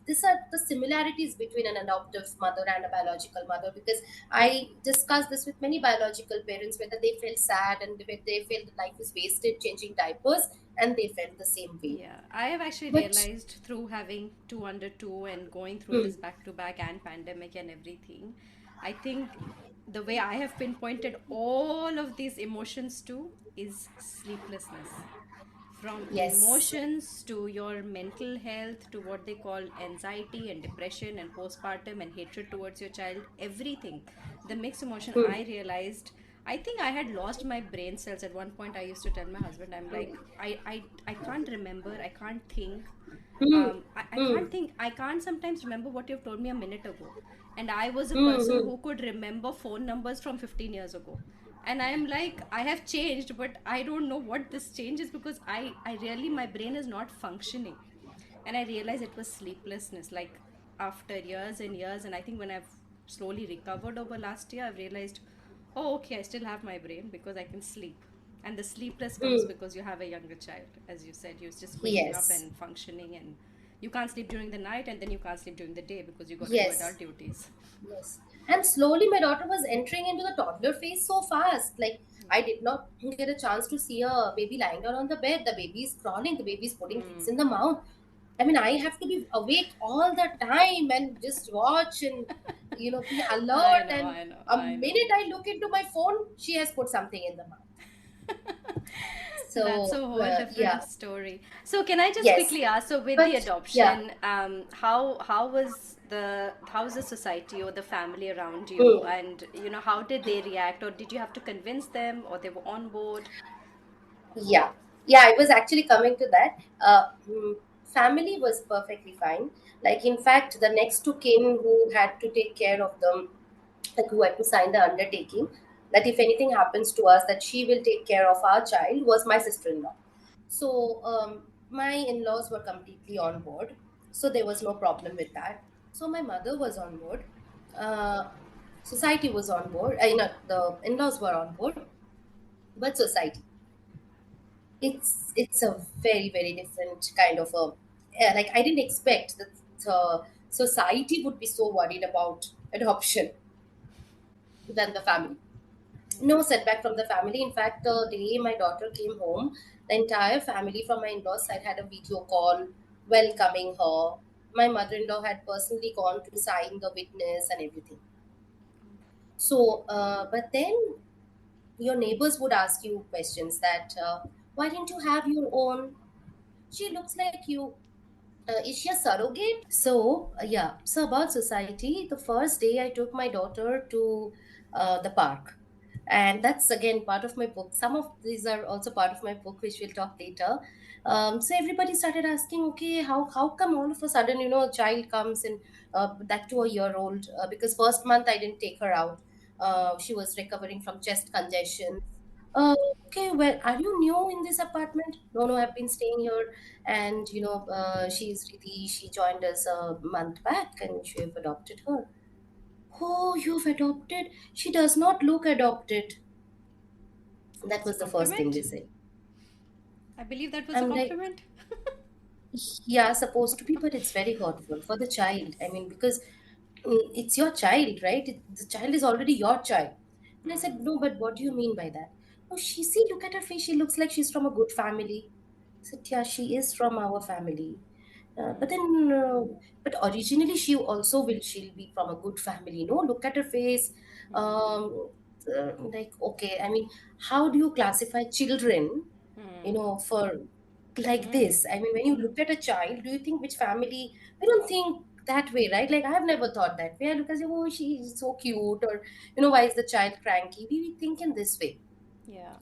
Speaker 2: These are the similarities between an adoptive mother and a biological mother, because I discussed this with many biological parents, whether they felt sad and whether they felt that life is wasted changing diapers, and they felt the same way.
Speaker 1: Yeah, I have actually
Speaker 2: But
Speaker 1: realized through having two under two and going through
Speaker 2: hmm,
Speaker 1: this back to back and pandemic and everything, I think the way I have pinpointed all of these emotions to is sleeplessness. From
Speaker 2: yes,
Speaker 1: emotions to your mental health to what they call anxiety and depression and postpartum and hatred towards your child, everything. the mixed emotion,
Speaker 2: Hmm.
Speaker 1: I realized, I think I had lost my brain cells at one point. I used to tell my husband, I'm like, I can't remember, I can't think.
Speaker 2: Hmm.
Speaker 1: I
Speaker 2: Hmm.
Speaker 1: can't think, I can't sometimes remember what you've told me a minute ago. And I was a
Speaker 2: Hmm.
Speaker 1: person
Speaker 2: Hmm.
Speaker 1: who could remember phone numbers from 15 years ago. And I'm like, I have changed, but I don't know what this change is, because I really, my brain is not functioning. And I realized it was sleeplessness, like after years and years. And I think when I've slowly recovered over last year, I've realized, oh, okay, I still have my brain because I can sleep. And the sleepless comes
Speaker 2: Hmm.
Speaker 1: because you have a younger child. As you said, you're just waking up
Speaker 2: Yes.
Speaker 1: and functioning, and you can't sleep during the night, and then you can't sleep during the day because you got to do
Speaker 2: Yes.
Speaker 1: adult duties.
Speaker 2: Yes. And slowly my daughter was entering into the toddler phase so fast. Like I did not get a chance to see a baby lying down on the bed. The baby is crawling, the baby is putting things
Speaker 1: Hmm.
Speaker 2: in the mouth. I mean, I have to be awake all the time and just watch and be
Speaker 1: I
Speaker 2: alert.
Speaker 1: know,
Speaker 2: And
Speaker 1: I know,
Speaker 2: a
Speaker 1: I know.
Speaker 2: minute I look into my phone, she has put something in the mouth.
Speaker 1: That's a
Speaker 2: So
Speaker 1: whole
Speaker 2: yeah,
Speaker 1: different story. So can I just
Speaker 2: yes,
Speaker 1: quickly ask? So with the
Speaker 2: but yeah.
Speaker 1: adoption, how was the society or the family around you,
Speaker 2: Hmm.
Speaker 1: and how did they react, or did you have to convince them, or they were on board?
Speaker 2: Yeah, yeah, I was actually coming to that. Family was perfectly fine. Like, in fact, the next to kin who had to take care of them, like who had to sign the undertaking, that if anything happens to us, that she will take care of our child, was my sister-in-law. So my in-laws were completely on board. So there was no problem with that. So my mother was on board. Uh, Society was on board. The in-laws were on board, but society, it's a very very different kind of a, yeah, like I didn't expect that society would be so worried about adoption than the family. No setback from the family. In fact, the day my daughter came home, the entire family from my in-laws side had a video call welcoming her. My mother-in-law had personally gone to sign the witness and everything. So but then your neighbors would ask you questions that, why didn't you have your own? She looks like you. Is she a surrogate? So, yeah. So, about society, the first day I took my daughter to the park. And that's again part of my book. Some of these are also part of my book, which we'll talk later. So, everybody started asking, okay, how come all of a sudden, a child comes and that to a year old? Because first month I didn't take her out. She was recovering from chest congestion. uh, okay, well, are you new in this apartment? No, no, I've been staying here. And, she joined us a month back and we have adopted her. Oh, you've adopted? She does not look adopted. That
Speaker 1: That's a
Speaker 2: was the first thing
Speaker 1: compliment.
Speaker 2: they said.
Speaker 1: I believe that was a
Speaker 2: I'm like,
Speaker 1: compliment.
Speaker 2: yeah, supposed to be, but it's very hurtful for the child. I mean, because it's your child, right? The child is already your child. And I said, no, but what do you mean by that? Oh, look at her face. She looks like she's from a good family. I said, yeah, she is from our family. But originally she'll be from a good family. No, look at her face. Like, okay, I mean, how do you classify children, for like this? I mean, when you look at a child, do you think which family? We don't think that way, right? Like, I've never thought that way. I look and say, oh, she's so cute, or, why is the child cranky? We think in this way.
Speaker 1: Yeah.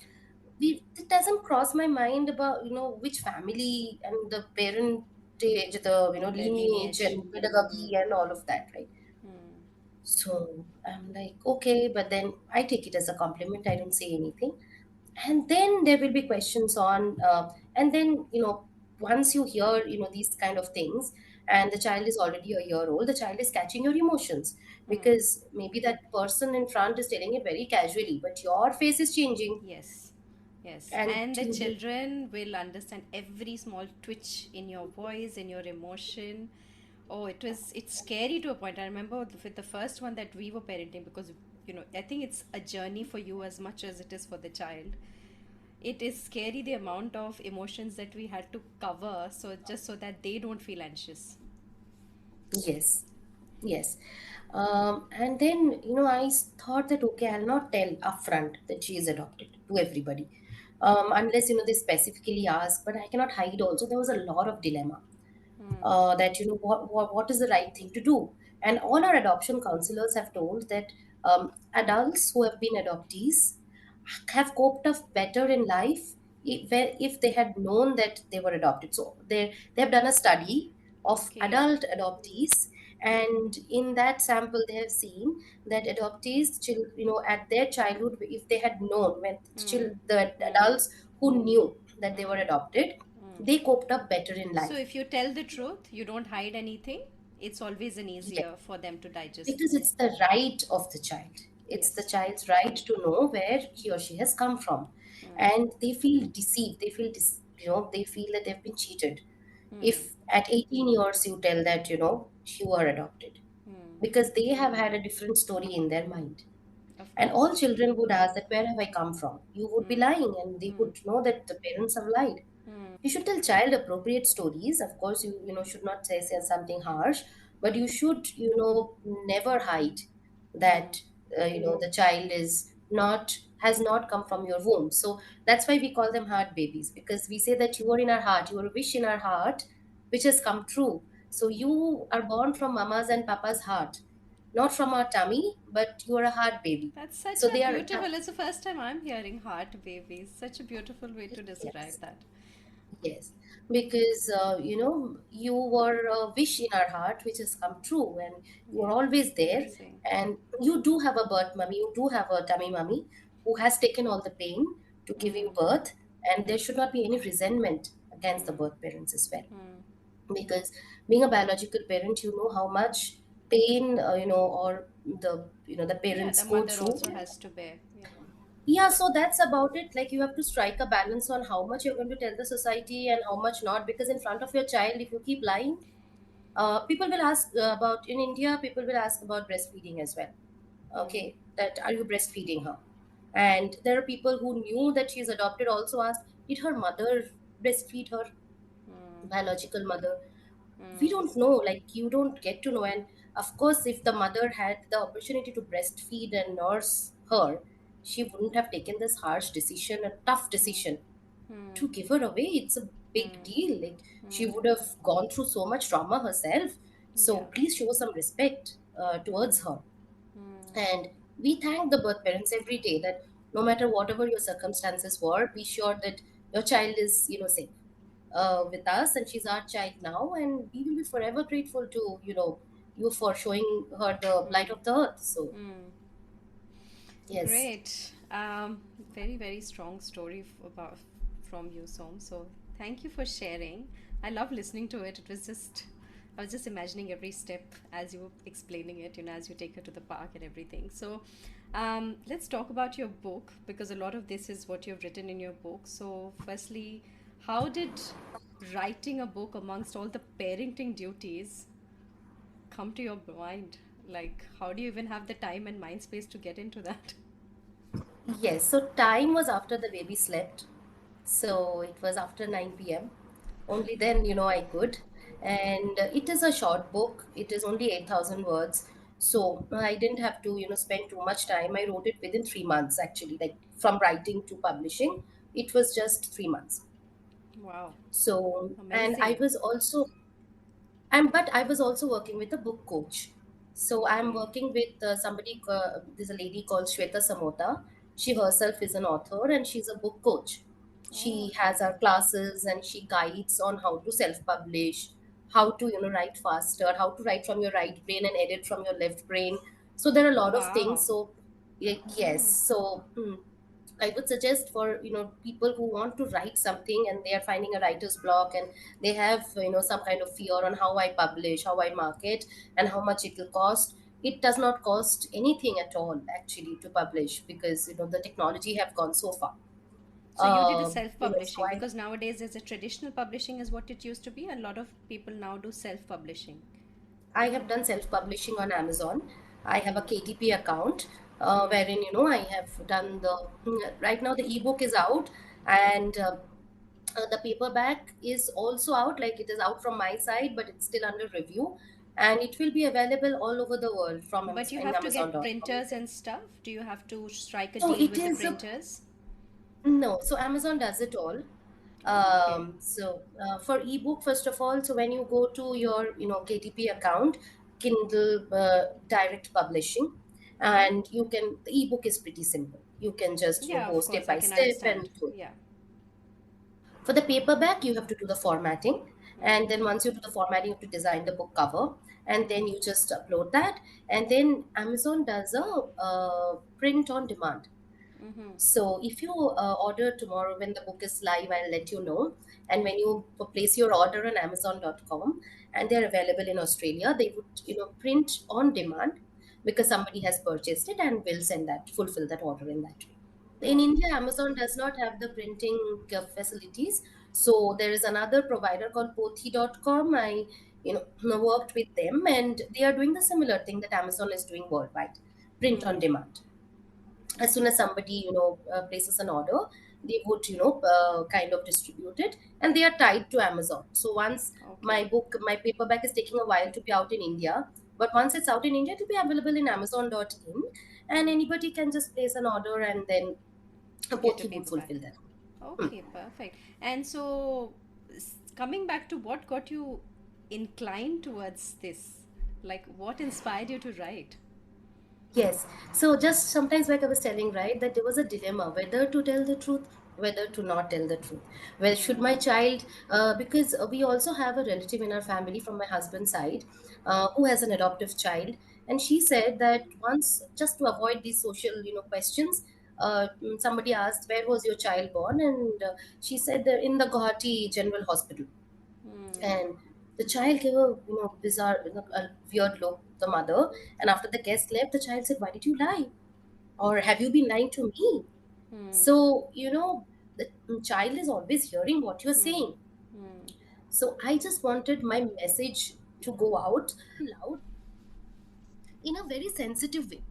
Speaker 2: It doesn't cross my mind about which family and the parentage, the
Speaker 1: The
Speaker 2: lineage
Speaker 1: lineage.
Speaker 2: and pedagogy and all of that, right?
Speaker 1: Hmm.
Speaker 2: So I'm like, okay, but then I take it as a compliment. I don't say anything. And then there will be questions on, and then, once you hear, these kind of things, and the child is already a year old, the child is catching your emotions, because maybe that person in front is telling it very casually, but your face is changing.
Speaker 1: Yes. Yes.
Speaker 2: And
Speaker 1: And the children will understand every small twitch in your voice, in your emotion. Oh, it's scary to a point. I remember with the first one that we were parenting, because I think it's a journey for you as much as it is for the child. It is scary, the amount of emotions that we had to cover, so just so that they don't feel anxious.
Speaker 2: yes, yes. And then, thought that, okay, I'll not tell upfront that she is adopted to everybody, unless, they specifically ask, but I cannot hide also. There was a lot of dilemma, that, what is the right thing to do. And all our adoption counselors have told that Adults who have been adoptees have coped up better in life if they had known that they were adopted. So they have done a study of
Speaker 1: Okay.
Speaker 2: adult adoptees, and in that sample they have seen that adoptees, at their childhood, if they had known, when
Speaker 1: Hmm.
Speaker 2: the
Speaker 1: Hmm.
Speaker 2: adults who knew that they were
Speaker 1: Hmm.
Speaker 2: adopted,
Speaker 1: Hmm.
Speaker 2: they coped up better in
Speaker 1: So
Speaker 2: life.
Speaker 1: if you tell the truth, you don't hide anything, it's always an
Speaker 2: Yes,
Speaker 1: easier for them to digest
Speaker 2: because
Speaker 1: it.
Speaker 2: it's the right of the child. It's the
Speaker 1: Yes.
Speaker 2: child's right to know where he or she has come from,
Speaker 1: Hmm.
Speaker 2: and they feel deceived. They feel that they've been cheated.
Speaker 1: Hmm.
Speaker 2: If at 18 years you tell that you are adopted,
Speaker 1: Hmm.
Speaker 2: because they have had a different story in their mind.
Speaker 1: Of
Speaker 2: And all
Speaker 1: course.
Speaker 2: children would ask that, where have I come from? You would be
Speaker 1: Hmm.
Speaker 2: lying, and they
Speaker 1: Hmm.
Speaker 2: would know that the parents have lied.
Speaker 1: Hmm.
Speaker 2: You should tell child appropriate stories. Of course, should not say something harsh, but you should never hide
Speaker 1: Hmm.
Speaker 2: that the child is not has not come from your womb. So that's why we call them heart babies, because we say that you are in our heart, you are a wish in our heart, which has come true. So you are born from mama's and papa's heart, not from our tummy, but you are a heart baby.
Speaker 1: That's such
Speaker 2: So
Speaker 1: a
Speaker 2: they are.
Speaker 1: beautiful, it's the first time I'm hearing heart babies. Such a beautiful way to describe
Speaker 2: Yes.
Speaker 1: that.
Speaker 2: Yes, because you were a wish in our heart which has come true, and you are
Speaker 1: Yeah.
Speaker 2: always there.
Speaker 1: Amazing.
Speaker 2: And you do have a birth mummy, you do have a tummy mummy who has taken all the pain to give you
Speaker 1: Hmm.
Speaker 2: birth, and there should not be any resentment against the birth parents as well.
Speaker 1: Hmm.
Speaker 2: Because being a biological parent, you know how much pain, or the
Speaker 1: Yeah,
Speaker 2: parents
Speaker 1: the
Speaker 2: go
Speaker 1: mother
Speaker 2: through.
Speaker 1: also has to bear. Yeah.
Speaker 2: Yeah, so that's about it. Like, you have to strike a balance on how much you're going to tell the society and how much not. Because in front of your child, if you keep lying, people will ask about, in India, people will ask about breastfeeding as well.
Speaker 1: Hmm.
Speaker 2: Okay, that are you breastfeeding her? And there are people who knew that she's adopted also asked, did her mother breastfeed her,
Speaker 1: Hmm.
Speaker 2: biological mother? We
Speaker 1: Hmm.
Speaker 2: don't know, like, you don't get to know. And of course, if the mother had the opportunity to breastfeed and nurse her, she wouldn't have taken this harsh decision, a tough decision
Speaker 1: Hmm.
Speaker 2: to give her away. It's a big
Speaker 1: Hmm.
Speaker 2: deal. Like, she
Speaker 1: Hmm.
Speaker 2: would have gone through so much trauma herself. So
Speaker 1: Yeah.
Speaker 2: please show some respect towards her.
Speaker 1: Hmm.
Speaker 2: And we thank the birth parents every day that no matter whatever your circumstances were, be sure that your child is safe with us, and she's our child now, and we will be forever grateful to you for showing her the light
Speaker 1: Hmm.
Speaker 2: of the earth. So
Speaker 1: Hmm.
Speaker 2: yes.
Speaker 1: Great. Very, very strong story about from you, Som. So thank you for sharing. I love listening to it. It was just, I was just imagining every step as you were explaining it, as you take her to the park and everything. So let's talk about your book, because a lot of this is what you've written in your book. So, firstly, how did writing a book amongst all the parenting duties come to your mind? Like, how do you even have the time and mind space to get into that?
Speaker 2: Yes, so time was after the baby slept. So it was after 9 p.m. Only then, I could. And it is a short book. It is only 8,000 words. So I didn't have to, spend too much time. I wrote it within 3 months, actually, like from writing to publishing. It was just 3 months.
Speaker 1: Wow,
Speaker 2: So, and I
Speaker 1: amazing.
Speaker 2: was also, but I was also working with a book coach. So I'm
Speaker 1: Okay.
Speaker 2: working with there's a lady called Shweta Samota. She herself is an author and she's a book coach.
Speaker 1: Oh,
Speaker 2: She
Speaker 1: okay.
Speaker 2: has her classes and she guides on how to self-publish, how to, write faster, how to write from your right brain and edit from your left brain. So there are a lot of things.
Speaker 1: Wow.
Speaker 2: So yes.
Speaker 1: Hmm.
Speaker 2: So I would suggest for people who want to write something and they are finding a writer's block, and they have some kind of fear on how I publish, how I market, and how much it will cost. It does not cost anything at all actually to publish, because the technology have gone so far.
Speaker 1: So you did a
Speaker 2: So
Speaker 1: self-publishing, because nowadays there's a traditional publishing is what it used to be. A lot of people now do self-publishing.
Speaker 2: I have done self publishing on Amazon. I have a
Speaker 1: Hmm.
Speaker 2: KTP account
Speaker 1: Hmm.
Speaker 2: wherein I have done right now the ebook is out, and the paperback is also out. Like, it is out from my side, but it's still under review, and it will be available all over the world from
Speaker 1: But you
Speaker 2: in
Speaker 1: have to get
Speaker 2: Amazon.com.
Speaker 1: printers and stuff. Do you have to strike a
Speaker 2: So
Speaker 1: deal
Speaker 2: it
Speaker 1: with the
Speaker 2: is a
Speaker 1: printers?
Speaker 2: no. So Amazon does it all.
Speaker 1: Oh, okay.
Speaker 2: For ebook, first of all, so when you go to your KTP account, Kindle Direct Publishing,
Speaker 1: Mm-hmm.
Speaker 2: and you can, the ebook is pretty simple, you can just
Speaker 1: Yeah,
Speaker 2: go
Speaker 1: of
Speaker 2: step
Speaker 1: course, I
Speaker 2: by
Speaker 1: can
Speaker 2: step and
Speaker 1: understand.
Speaker 2: do it.
Speaker 1: Yeah.
Speaker 2: For the paperback, you have to do the formatting, and
Speaker 1: Mm-hmm.
Speaker 2: then once you do the formatting, you have to design the book cover, and then you just upload that, and then Amazon does a print on demand.
Speaker 1: Mm-hmm.
Speaker 2: So if you order tomorrow when the book is live, I'll let you know. And when you place your order on Amazon.com and they're available in Australia, they would, print on demand because somebody has purchased it and will send that, fulfill that order in that way. In
Speaker 1: Oh.
Speaker 2: India, Amazon does not have the printing facilities. So there is another provider called Pothi.com. I, worked with them, and they are doing the similar thing that Amazon is doing worldwide, print on
Speaker 1: Hmm.
Speaker 2: demand. As soon as somebody, places an order, they would, kind of distribute it, and they are tied to Amazon. So once
Speaker 1: Okay.
Speaker 2: my paperback is taking a while to be out in India, but once it's out in India, it will be available in Amazon.in, and anybody can just place an order, and then
Speaker 1: Get
Speaker 2: both
Speaker 1: a
Speaker 2: he would
Speaker 1: paperback.
Speaker 2: fulfill that. Hmm.
Speaker 1: Okay, perfect. And so, coming back to what got you inclined towards this, like what inspired you to write?
Speaker 2: Yes. So just sometimes, like I was telling, right, that there was a dilemma whether to tell the truth, whether to not tell the truth. Where should my
Speaker 1: Hmm.
Speaker 2: child, because we also have a relative in our family from my husband's side who has an adoptive child. And she said that once, just to avoid these social, questions, somebody asked, where was your child born? And she said, in the Guwahati General Hospital.
Speaker 1: Hmm.
Speaker 2: And the child gave a, bizarre, a weird look, the mother. And after the guest left, the child said, why did you lie? Or have you been lying to me?
Speaker 1: Hmm.
Speaker 2: So, the child is always hearing what you're
Speaker 1: Hmm.
Speaker 2: saying.
Speaker 1: Hmm.
Speaker 2: So I just wanted my message to go out loud in a very sensitive way,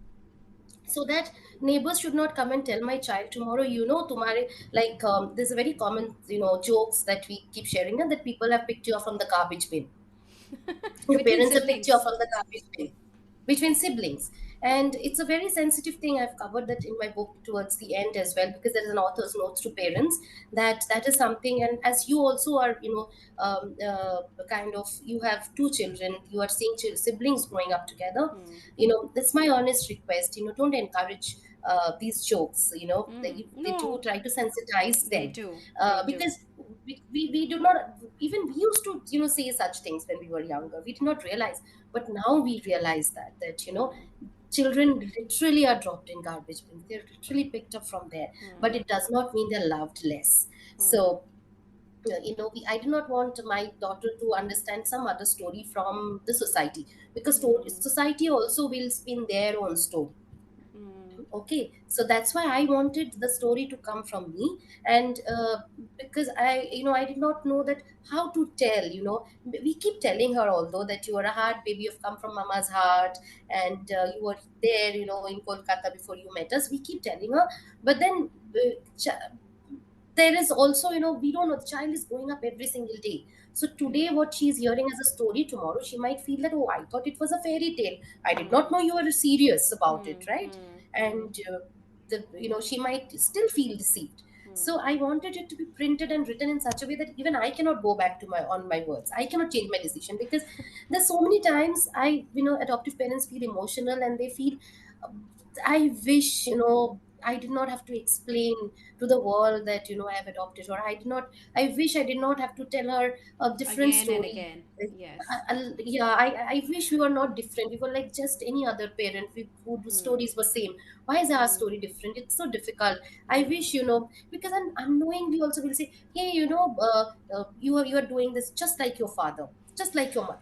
Speaker 2: so that neighbors should not come and tell my child tomorrow, tomorrow, like, there's a very common, jokes that we keep sharing, and that people have picked you up from the garbage bin. Your
Speaker 1: Between
Speaker 2: parents have picked you up
Speaker 1: siblings.
Speaker 2: from the garbage bin, between siblings. And it's a very sensitive thing. I've covered that in my book towards the end as well, because there is an author's notes to parents, that is something. And as you also are, kind of, you have two children, you are seeing siblings growing up together,
Speaker 1: Hmm.
Speaker 2: that's my honest request, don't encourage these jokes,
Speaker 1: Hmm.
Speaker 2: they do
Speaker 1: No,
Speaker 2: try to sensitize
Speaker 1: they
Speaker 2: them,
Speaker 1: do. They do.
Speaker 2: because we do not, even we used to, say such things when we were younger, we did not realize. But now we realize that
Speaker 1: Hmm.
Speaker 2: children literally are dropped in garbage bins, they're literally picked up from there. But
Speaker 1: Hmm.
Speaker 2: it does not mean they're loved less.
Speaker 1: Hmm.
Speaker 2: So, I do not want my daughter to understand some other story from the society, because
Speaker 1: Hmm.
Speaker 2: society also will spin their own story.
Speaker 1: Hmm.
Speaker 2: Okay, so that's why I wanted the story to come from me. And because I did not know that how to tell. We keep telling her, although, that you are a heart baby, you've come from mama's heart, and you were there, in Kolkata before you met us, we keep telling her. But then there is also, we don't know, the child is growing up every single day. So today
Speaker 1: Correct.
Speaker 2: what she's hearing as a story, tomorrow she might feel that, oh, I thought it was a fairy tale, I did not
Speaker 1: Hmm.
Speaker 2: know you were serious about
Speaker 1: Hmm.
Speaker 2: it, right?
Speaker 1: Hmm. Hmm.
Speaker 2: And she might still feel deceived.
Speaker 1: Hmm.
Speaker 2: So I wanted it to be printed and written in such a way that even I cannot go back to my on my words, I cannot change my decision, because there's so many times adoptive parents feel emotional, and they feel, I wish, I did not have to explain to the world that, I have adopted, or I wish I did not have to tell her a different
Speaker 1: Again and
Speaker 2: story.
Speaker 1: again. Yes.
Speaker 2: Yeah, I wish we were not different. We were like just any other parent, who
Speaker 1: Hmm.
Speaker 2: stories were same. Why is our
Speaker 1: Hmm.
Speaker 2: story different? It's so difficult. I
Speaker 1: Hmm.
Speaker 2: wish, because unknowingly also we'll say, hey, you are doing this just like your father, just like your mother.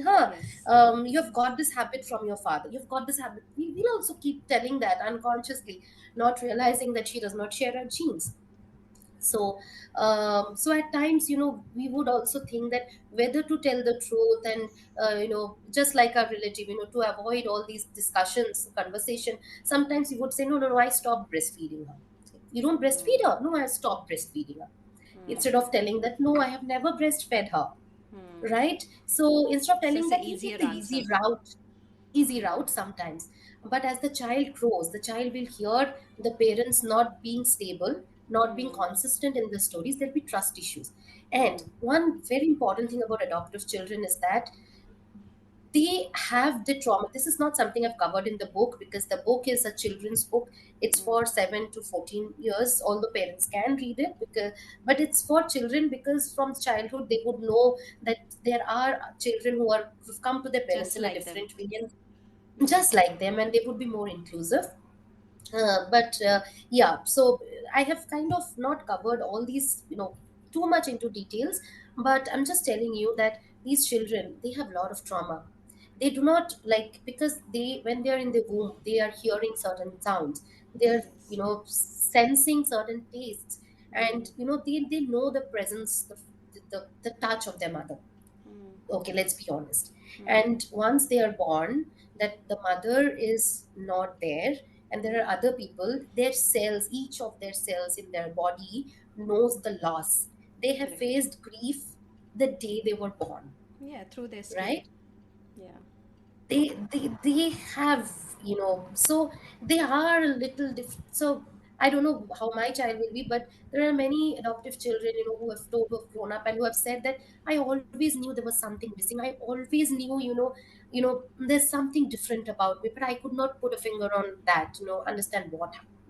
Speaker 2: Huh,
Speaker 1: Yes.
Speaker 2: you have got this habit from your father. You've got this habit. We will also keep telling that unconsciously, not realizing that she does not share her genes. So, so at times, we would also think that whether to tell the truth, and just like our relative, to avoid all these discussions, conversation. Sometimes we would say, no, no, no, I stopped breastfeeding her. You don't breastfeed
Speaker 1: Hmm.
Speaker 2: her? No, I stopped breastfeeding her.
Speaker 1: Hmm.
Speaker 2: Instead of telling that, no, I have never breastfed her,
Speaker 1: Hmm.
Speaker 2: right? So instead of
Speaker 1: So
Speaker 2: telling
Speaker 1: it's an
Speaker 2: that, you take
Speaker 1: easier
Speaker 2: the
Speaker 1: answer.
Speaker 2: easy route sometimes. But as the child grows, the child will hear the parents not being stable, not being
Speaker 1: Hmm.
Speaker 2: consistent in the stories. There'll be trust issues. And
Speaker 1: Hmm.
Speaker 2: one very important thing about adoptive children is that they have the trauma. This is not something I've covered in the book because the book is a children's book. It's
Speaker 1: Mm.
Speaker 2: for 7 to 14 years. All the parents can read it because, but it's for children because from childhood they would know that there are children who've come to their parents
Speaker 1: Just
Speaker 2: in a
Speaker 1: like them.
Speaker 2: different way and
Speaker 1: Mm.
Speaker 2: just like them, and they would be more inclusive. But yeah, so I have kind of not covered all these, too much into details, but I'm just telling you that these children, they have a lot of trauma. They do not like, because they, when they are in the womb, they are hearing certain sounds, they're,
Speaker 1: Yes.
Speaker 2: sensing certain tastes,
Speaker 1: Mm.
Speaker 2: and they know the presence, the touch of their mother.
Speaker 1: Mm.
Speaker 2: Okay, let's be honest.
Speaker 1: Mm.
Speaker 2: And once they are born, that the mother is not there, and there are other people, their cells, each of their cells in their body knows the loss. They have
Speaker 1: Correct.
Speaker 2: faced grief the day they were born,
Speaker 1: Yeah, through their skin.
Speaker 2: right?
Speaker 1: Yeah.
Speaker 2: They have, so they are a little different. So I don't know how my child will be, but there are many adoptive children, who have grown up and who have said that I always knew there was something missing. I always knew, there's something different about me, but I could not put a finger on that, understand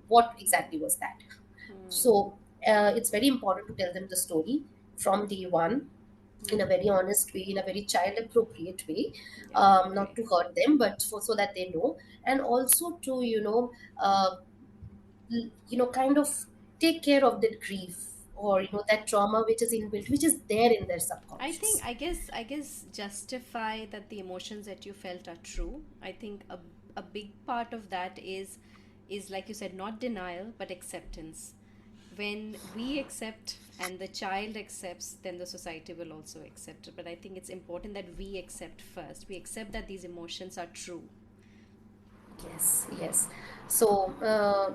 Speaker 2: what exactly was that.
Speaker 1: Mm.
Speaker 2: So it's very important to tell them the story from day one, in a
Speaker 1: Mm.
Speaker 2: very honest way, in a very child appropriate way,
Speaker 1: Yeah, I
Speaker 2: not
Speaker 1: agree.
Speaker 2: to hurt them, but so that they know, and also to, kind of take care of that grief, or that trauma which is inbuilt, which is there in their
Speaker 1: I think
Speaker 2: subconscious.
Speaker 1: I guess justify that the emotions that you felt are true. I think a big part of that is like you said, not denial but acceptance. When we accept and the child accepts, then the society will also accept it. But I think it's important that we accept first. We accept that these emotions are true.
Speaker 2: Yes, yes. So,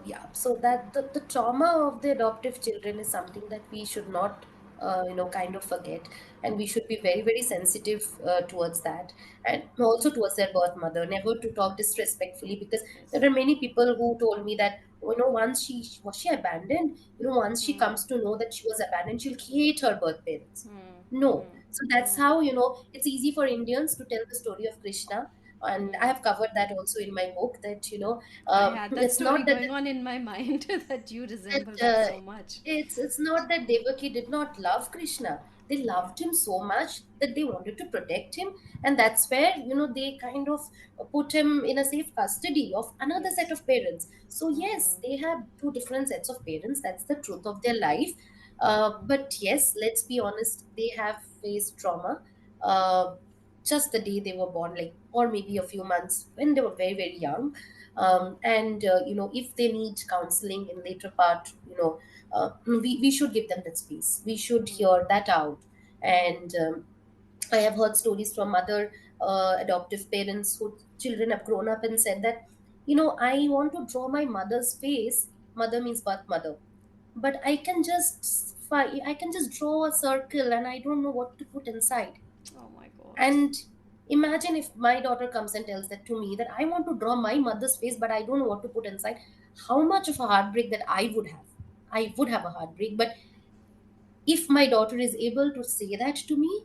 Speaker 2: yeah, so that the trauma of the adoptive children is something that we should not, kind of forget. And we should be very, very sensitive towards that. And also towards their birth mother, never to talk disrespectfully, because
Speaker 1: Yes.
Speaker 2: there are many people who told me that, once was she abandoned, once she
Speaker 1: Hmm.
Speaker 2: comes to know that she was abandoned, she'll hate her birth parents.
Speaker 1: Hmm.
Speaker 2: No.
Speaker 1: Hmm.
Speaker 2: So that's
Speaker 1: Hmm.
Speaker 2: how, it's easy for Indians to tell the story of Krishna, and I
Speaker 1: Hmm.
Speaker 2: have covered that also in my book, that
Speaker 1: I had that
Speaker 2: it's
Speaker 1: story
Speaker 2: not that
Speaker 1: going on in my mind that you
Speaker 2: that
Speaker 1: resemble that so much.
Speaker 2: it's not that Devaki did not love Krishna. They
Speaker 1: Yeah.
Speaker 2: loved him so much that they wanted to protect him, and that's where they kind of put him in a safe custody of another set
Speaker 1: Yes.
Speaker 2: of parents. So yes,
Speaker 1: Hmm.
Speaker 2: they have two different sets of parents. That's the truth of their life.
Speaker 1: Hmm.
Speaker 2: But yes, let's be honest, they have faced trauma. Uh, just the day they were born, like, or maybe a few months when they were very, very young. And if they need counseling in later part, we should give them that space. We should
Speaker 1: Hmm.
Speaker 2: hear that out.
Speaker 1: Hmm.
Speaker 2: And I have heard stories from other adoptive parents who children have grown up and said that, I want to draw my mother's face. Mother means birth mother, but I can just draw a circle and I don't know what to put inside.
Speaker 1: Oh my God.
Speaker 2: And imagine if my daughter comes and tells that to me, that I want to draw my mother's face, but I don't know what to put inside. How much of a heartbreak that I would have. I would have a heartbreak. But if my daughter is able to say that to me,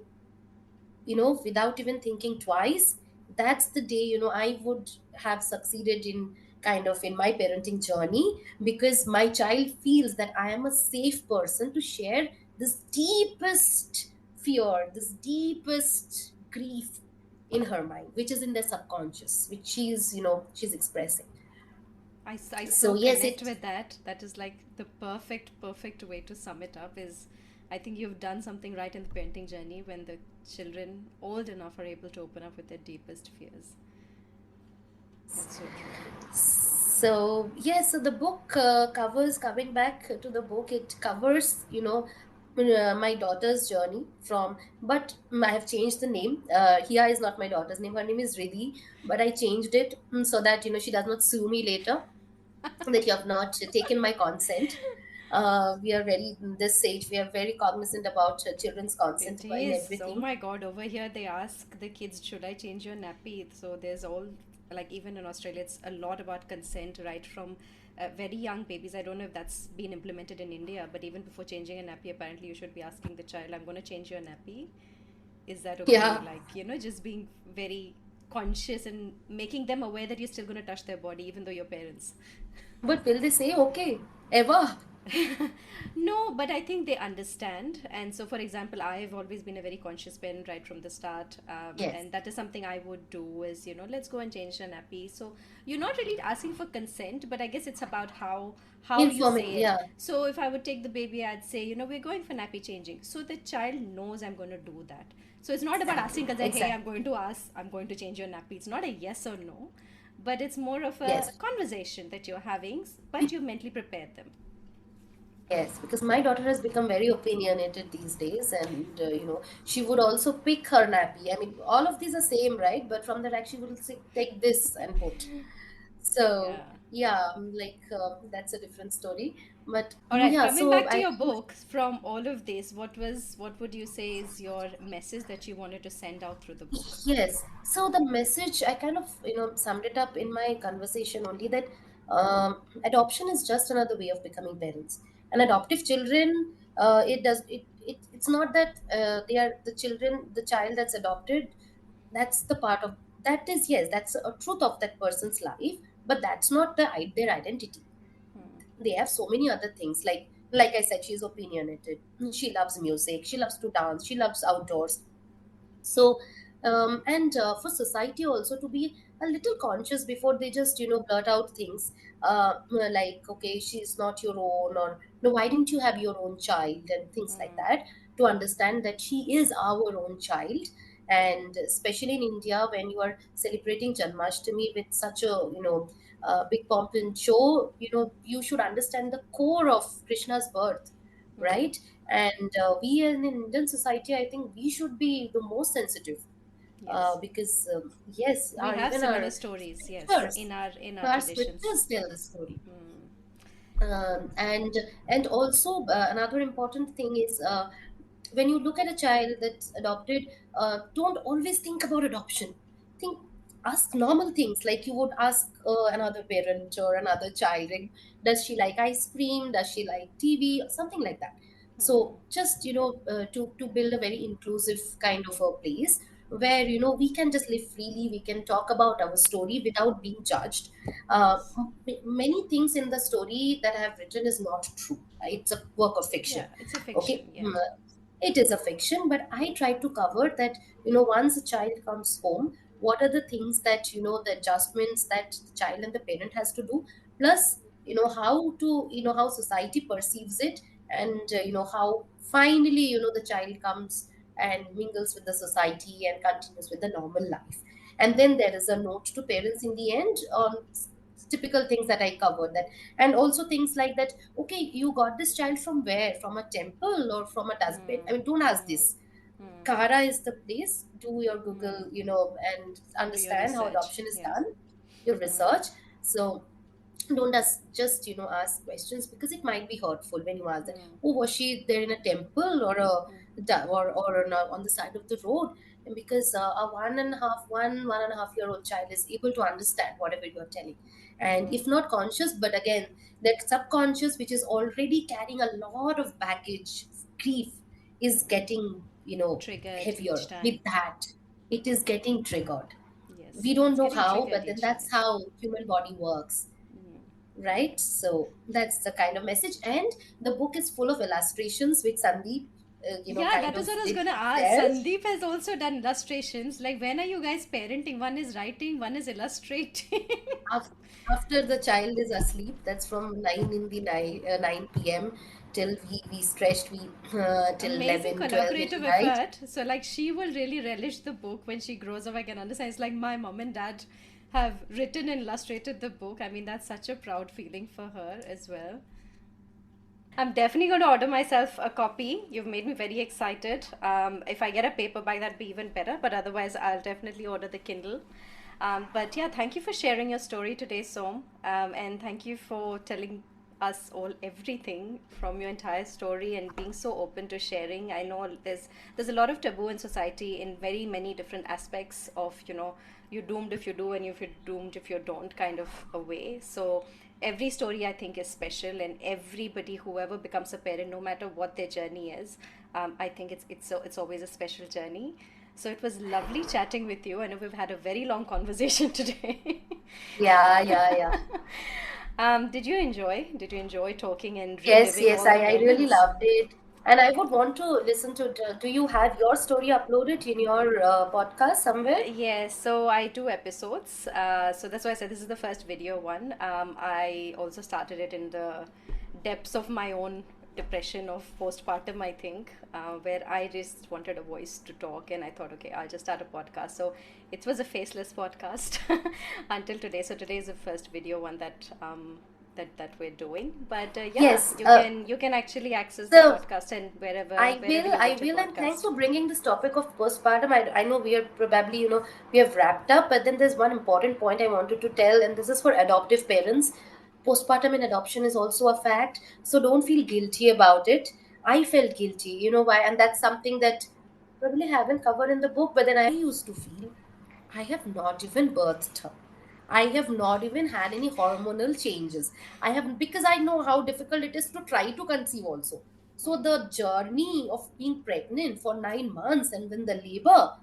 Speaker 2: without even thinking twice, that's the day, I would have succeeded in kind of in my parenting journey, because my child feels that I am a safe person to share this deepest fear, this deepest grief in her mind, which is in the subconscious, which she's expressing.
Speaker 1: I so
Speaker 2: So yes,
Speaker 1: connect
Speaker 2: it
Speaker 1: with that. That is like the perfect way to sum it up is I think you've done something right in the parenting journey when the children old enough are able to open up with their deepest fears. That's so true.
Speaker 2: So yes, so the book covers, coming back to the book, it covers, my daughter's journey from, but I have changed the name. Hia is not my daughter's name. Her name is Riddhi, but I changed it, so that she does not sue me later, that you have not taken my consent. We are very, in this age, we are very cognizant about children's consent
Speaker 1: It
Speaker 2: in
Speaker 1: is. Oh
Speaker 2: everything.
Speaker 1: my God. Over here, they ask the kids, should I change your nappy? So there's all, like, even in Australia, it's a lot about consent, right? From very young babies. I don't know if that's been implemented in India, but even before changing a nappy, apparently you should be asking the child, I'm going to change your nappy. Is that okay?
Speaker 2: Yeah.
Speaker 1: Like, just being very conscious and making them aware that you're still going to touch their body even though you're parents.
Speaker 2: But will they say okay ever?
Speaker 1: No, but I think they understand. And so, for example, I've always been a very conscious parent right from the start.
Speaker 2: Yes.
Speaker 1: And that is something I would do is, let's go and change the nappy. So you're not really asking for consent, but I guess it's about how you
Speaker 2: Informing,
Speaker 1: say it.
Speaker 2: yeah.
Speaker 1: So if I would take the baby, I'd say, we're going for nappy changing. So the child knows I'm going to do that. So it's not about asking
Speaker 2: Exactly.
Speaker 1: consent, hey,
Speaker 2: Exactly.
Speaker 1: I'm going to change your nappy. It's not a yes or no, but it's more of a
Speaker 2: Yes.
Speaker 1: conversation that you're having, but you mentally prepared them.
Speaker 2: Yes, because my daughter has become very opinionated these days, and she would also pick her nappy. I mean, all of these are same, right? But from the rack, she will say, take this and put. So
Speaker 1: Yeah.
Speaker 2: yeah, that's a different story. But
Speaker 1: All right,
Speaker 2: yeah,
Speaker 1: coming
Speaker 2: so
Speaker 1: back to
Speaker 2: I
Speaker 1: your
Speaker 2: think
Speaker 1: book, from all of this, what would you say is your message that you wanted to send out through the book?
Speaker 2: yes. So the message I kind of summed it up in my conversation only that adoption is just another way of becoming parents. And adoptive children, it's not that they are the children, the child that's adopted. That's the part of that is yes, that's a truth of that person's life, but that's not their identity. They have so many other things like I said, she's opinionated, she loves music, she loves to dance, she loves outdoors. So and for society also to be a little conscious before they just blurt out things like okay, she's not your own, or no, why didn't you have your own child, and things like that, to understand that she is our own child. And especially in India, when you are celebrating Janmashtami with such a big pomp and show, you should understand the core of Krishna's birth, right? And we in Indian society, I think we should be the most sensitive
Speaker 1: Yes,
Speaker 2: because yes,
Speaker 1: we
Speaker 2: our
Speaker 1: have
Speaker 2: even
Speaker 1: similar
Speaker 2: our
Speaker 1: stories. Yes,
Speaker 2: scriptures,
Speaker 1: in our
Speaker 2: our
Speaker 1: traditions.
Speaker 2: scriptures tell the story. And also another important thing is when you look at a child that's adopted, don't always think about adoption. Think, ask normal things like you would ask another parent or another child. Like, does she like ice cream? Does she like TV? Or something like that. So just to build a very inclusive kind of a place where we can just live freely. We can talk about our story without being judged.
Speaker 1: Yes.
Speaker 2: Many things in the story that I have written is not true. It's a work of fiction.
Speaker 1: Yeah, it's a
Speaker 2: Okay.
Speaker 1: fiction. Yeah.
Speaker 2: It is a fiction, but I try to cover that, once a child comes home, what are the things that, the adjustments that the child and the parent has to do, plus, how society perceives it, and, how finally, the child comes and mingles with the society and continues with the normal life. And then there is a note to parents in the end on typical things that I covered, that, and also things like that. Okay, you got this child from where? From a temple or from a dustbin? I mean, don't ask this. Kara is the place. Do your Google, and
Speaker 1: Do your
Speaker 2: understand how
Speaker 1: research.
Speaker 2: adoption is
Speaker 1: Yeah.
Speaker 2: done, your research. So don't just ask questions, because it might be hurtful when you ask that, oh, was she there in a temple or on the side of the road? And because a one and a half year old child is able to understand whatever you're telling, and if not conscious, but again, that subconscious, which is already carrying a lot of baggage, grief, is getting
Speaker 1: Triggered
Speaker 2: heavier
Speaker 1: each time.
Speaker 2: with that. It is getting triggered.
Speaker 1: Yes,
Speaker 2: We don't
Speaker 1: it's
Speaker 2: know
Speaker 1: getting
Speaker 2: how,
Speaker 1: triggered
Speaker 2: but then
Speaker 1: each
Speaker 2: that's
Speaker 1: time.
Speaker 2: how human body works, right? So that's the kind of message. And the book is full of illustrations which Sandeep
Speaker 1: Yeah,
Speaker 2: kind
Speaker 1: that
Speaker 2: of
Speaker 1: is what I was
Speaker 2: did
Speaker 1: gonna ask.
Speaker 2: there.
Speaker 1: Sandeep has also done illustrations. Like, when are you guys parenting? One is writing, one is illustrating.
Speaker 2: Af- After the child is asleep, that's from 9 in the night, 9 p.m. till we stretched, we till
Speaker 1: Amazing
Speaker 2: 11, 12 in
Speaker 1: collaborative
Speaker 2: the night.
Speaker 1: effort. So, like, she will really relish the book when she grows up. I can understand. It's like my mom and dad have written and illustrated the book. I mean, that's such a proud feeling for her as well. I'm definitely going to order myself a copy. You've made me very excited. If I get a paperback, that'd be even better. But otherwise, I'll definitely order the Kindle. But yeah, thank you for sharing your story today, Som. And thank you for telling us all everything from your entire story and being so open to sharing. I know there's a lot of taboo in society in very many different aspects of, you're doomed if you do and if you're doomed if you don't kind of a way. So every story I think is special, and everybody, whoever becomes a parent, no matter what their journey is, I think it's always a special journey. So it was lovely chatting with you. I know we've had a very long conversation today.
Speaker 2: Yeah, yeah, yeah.
Speaker 1: Did you enjoy? Did you enjoy talking and
Speaker 2: Yes,
Speaker 1: reliving
Speaker 2: yes,
Speaker 1: all the
Speaker 2: I really
Speaker 1: moments?
Speaker 2: loved it. And I would want to listen to, do you have your story uploaded in your podcast somewhere?
Speaker 1: Yes, so I do episodes. So that's why I said this is the first video one. I also started it in the depths of my own depression of postpartum, I think, where I just wanted a voice to talk, and I thought, okay, I'll just start a podcast. So it was a faceless podcast until today. So today is the first video one that we're doing. But yeah,
Speaker 2: Yes,
Speaker 1: you can actually access the
Speaker 2: so
Speaker 1: podcast and wherever
Speaker 2: I
Speaker 1: wherever
Speaker 2: will,
Speaker 1: you
Speaker 2: I
Speaker 1: get your
Speaker 2: will, and thanks
Speaker 1: podcast.
Speaker 2: for bringing this topic of postpartum. I know we are probably, we have wrapped up, but then there's one important point I wanted to tell, and this is for adoptive parents. Postpartum in adoption is also a fact, so don't feel guilty about it. I felt guilty, you know why? And that's something that probably haven't covered in the book, but then I used to feel I have not even birthed her. I have not even had any hormonal changes. I have, because I know how difficult it is to try to conceive also. So the journey of being pregnant for 9 months and then the labor,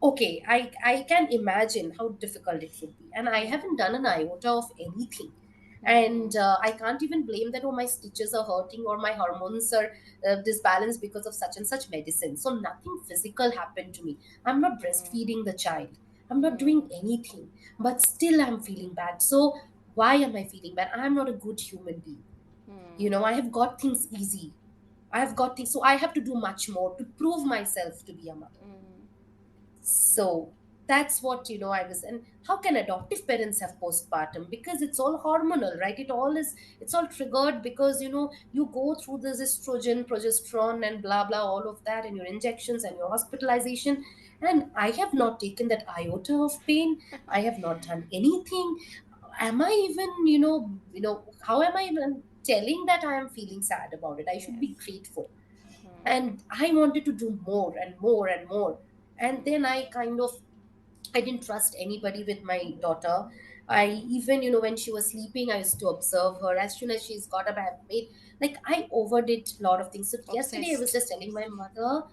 Speaker 2: okay, I can imagine how difficult it would be. And I haven't done an iota of anything. And I can't even blame that, oh, my stitches are hurting or my hormones are disbalanced because of such and such medicine. So nothing physical happened to me. I'm not breastfeeding the child. I'm not doing anything. But still, I'm feeling bad. So why am I feeling bad? I'm not a good human being. I have got things easy. I have got things. So I have to do much more to prove myself to be a mother. So that's what, I was. And how can adoptive parents have postpartum? Because it's all hormonal, right? It's all triggered because, you go through this estrogen, progesterone, and blah, blah, all of that, and your injections and your hospitalization. And I have not taken that iota of pain. I have not done anything. Am I even, how am I even telling that I am feeling sad about it? I should
Speaker 1: Yes.
Speaker 2: be grateful. And I wanted to do more and more and more. And then I didn't trust anybody with my daughter. I even, when she was sleeping, I used to observe her. As soon as she's got up, I have made, like, I overdid a lot of things. So yesterday I was
Speaker 1: Obsessed.
Speaker 2: just telling my mother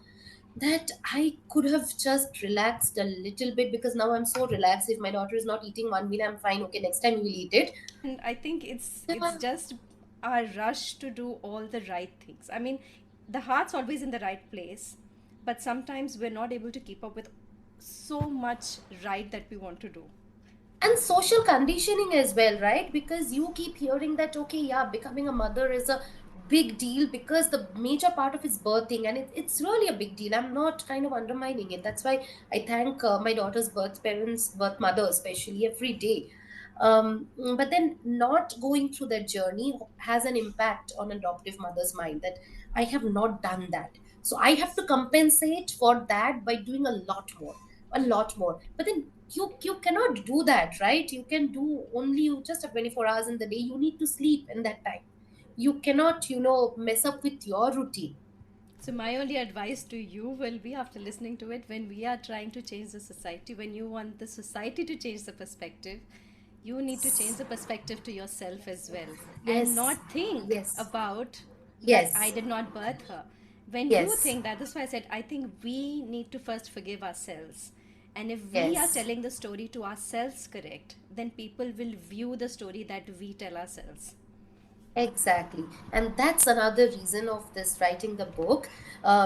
Speaker 2: that I could have just relaxed a little bit, because now I'm so relaxed. If my daughter is not eating one meal, I'm fine. Okay, next time we'll eat it.
Speaker 1: And I think it's
Speaker 2: Yeah.
Speaker 1: just our rush to do all the right things. I mean, the heart's always in the right place, but sometimes we're not able to keep up with so much right that we want to do.
Speaker 2: And social conditioning as well, right? Because you keep hearing that, okay, yeah, becoming a mother is a big deal because the major part of it's birthing, and it's really a big deal. I'm not kind of undermining it. That's why I thank my daughter's birth parents, birth mother especially, every day. But then not going through that journey has an impact on adoptive mother's mind, that I have not done that, so I have to compensate for that by doing a lot more. But then you cannot do that, right? You can do only, you just have 24 hours in the day. You need to sleep in that time. You cannot, mess up with your routine.
Speaker 1: So my only advice to you will be, after listening to it, when we are trying to change the society, when you want the society to change the perspective, you need to change the perspective to yourself as well, and
Speaker 2: Yes,
Speaker 1: not think
Speaker 2: yes,
Speaker 1: about that I
Speaker 2: yes,
Speaker 1: did not birth her. When you
Speaker 2: yes,
Speaker 1: think that, that's why I said I think we need to first forgive ourselves. And if we are
Speaker 2: yes.
Speaker 1: telling the story to ourselves correct, then people will view the story that we tell ourselves.
Speaker 2: Exactly. And that's another reason of this writing the book.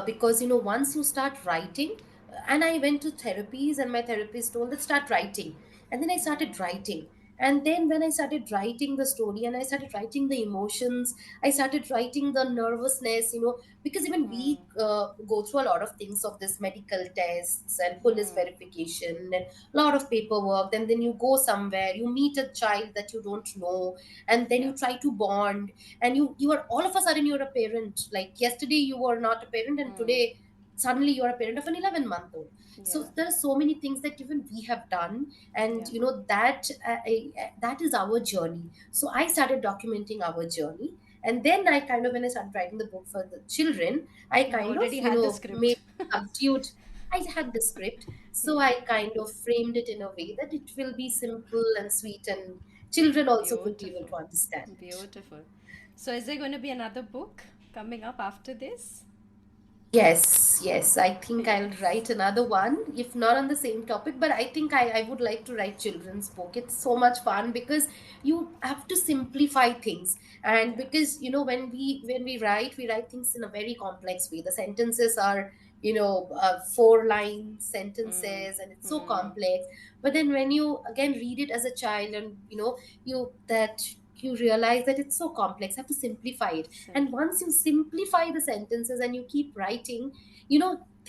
Speaker 2: Because, once you start writing, and I went to therapies, and my therapist told that start writing. And then I started writing. And then when I started writing the story and I started writing the emotions, I started writing the nervousness, because even we go through a lot of things of this medical tests and police verification and a lot of paperwork. And then you go somewhere, you meet a child that you don't know, and then
Speaker 1: Yeah.
Speaker 2: you try to bond, and you are all of a sudden you're a parent. Like yesterday you were not a parent, and today suddenly you're a parent of an 11-month-old. So
Speaker 1: Yeah.
Speaker 2: there are so many things that even we have done, and
Speaker 1: Yeah.
Speaker 2: that is our journey. So I started documenting our journey, and then I kind of, when I started writing the book for the children, I
Speaker 1: You
Speaker 2: kind of,
Speaker 1: already had the
Speaker 2: made
Speaker 1: script.
Speaker 2: subdued. I had the script, so
Speaker 1: Yeah.
Speaker 2: I kind of framed it in a way that it will be simple and sweet, and children also could be able
Speaker 1: Beautiful.
Speaker 2: to understand it.
Speaker 1: Beautiful. So, is there going to be another book coming up after this?
Speaker 2: Yes, yes. I think I'll
Speaker 1: Yes.
Speaker 2: write another one, if not on the same topic, but I think I would like to write children's book. It's so much fun because you have to simplify things. And
Speaker 1: Yeah.
Speaker 2: because, when we write things in a very complex way. The sentences are, four line
Speaker 1: Mm.
Speaker 2: sentences and it's so
Speaker 1: Mm.
Speaker 2: complex. But then when you again read it as a child and you realize that it's so complex, I have to simplify it. And
Speaker 1: Simple.
Speaker 2: once you simplify the sentences and you keep writing,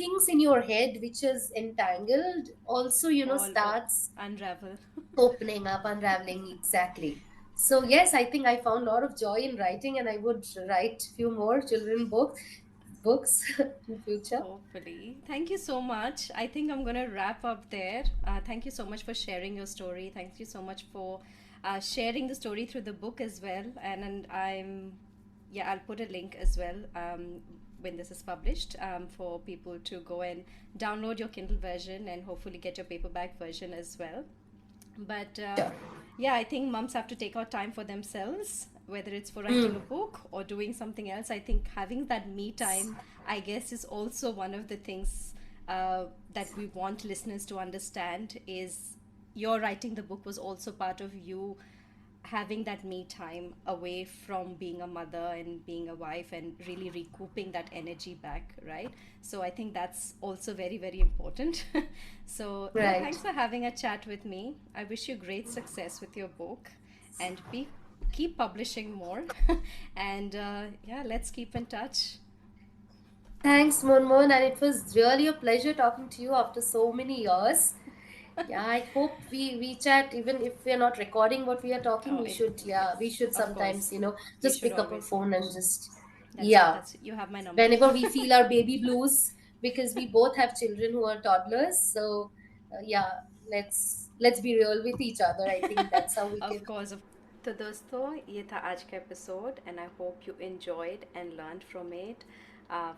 Speaker 2: things in your head which is entangled also,
Speaker 1: All
Speaker 2: starts
Speaker 1: unravel.
Speaker 2: opening up, unraveling. Exactly. So yes, I think I found a lot of joy in writing, and I would write few more children books in future.
Speaker 1: Hopefully. Thank you so much. I think I'm going to wrap up there. Thank you so much for sharing your story. Thank you so much for sharing the story through the book as well. Yeah, I'll put a link as well when this is published for people to go and download your Kindle version and hopefully get your paperback version as well. But
Speaker 2: Sure.
Speaker 1: yeah, I think moms have to take out time for themselves, whether it's for writing a
Speaker 2: Mm.
Speaker 1: book or doing something else. I think having that me time, I guess, is also one of the things that we want listeners to understand is your writing the book was also part of you having that me time away from being a mother and being a wife and really recouping that energy back, right? So I think that's also very, very important. So yeah,
Speaker 2: Right.
Speaker 1: thanks for having a chat with me. I wish you great success with your book and keep publishing more. And yeah, let's keep in touch.
Speaker 2: Thanks, Monmon, and it was really a pleasure talking to you after so many years. Yeah, I hope we chat even if we're not recording what we are talking.
Speaker 1: Oh,
Speaker 2: We should, yeah, we
Speaker 1: yes,
Speaker 2: should
Speaker 1: of course.
Speaker 2: sometimes,
Speaker 1: We
Speaker 2: just
Speaker 1: should
Speaker 2: pick up a
Speaker 1: always.
Speaker 2: phone and just,
Speaker 1: That's it.
Speaker 2: yeah,
Speaker 1: That's you have my number.
Speaker 2: whenever we feel our baby blues, because we both have children who are toddlers. So, yeah, let's be real with each other. I think that's how we
Speaker 1: Of
Speaker 2: can.
Speaker 1: course. तो दोस्तों ये था आज का episode and I hope you enjoyed and learned from it,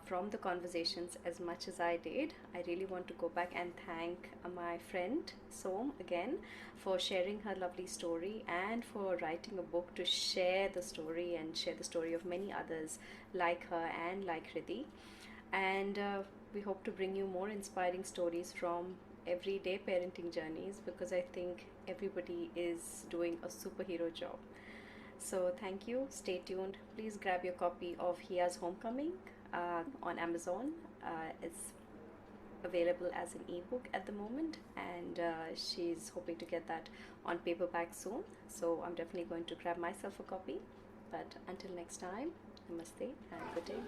Speaker 1: from the conversations as much as I did. I really want to go back and thank my friend Som again for sharing her lovely story and for writing a book to share the story and share the story of many others like her and like Riddhi. And we hope to bring you more inspiring stories from everyday parenting journeys because I think everybody is doing a superhero job. So, thank you. Stay tuned. Please grab your copy of Hia's Homecoming on Amazon. It's available as an ebook at the moment, and she's hoping to get that on paperback soon. So, I'm definitely going to grab myself a copy. But until next time, namaste and good day.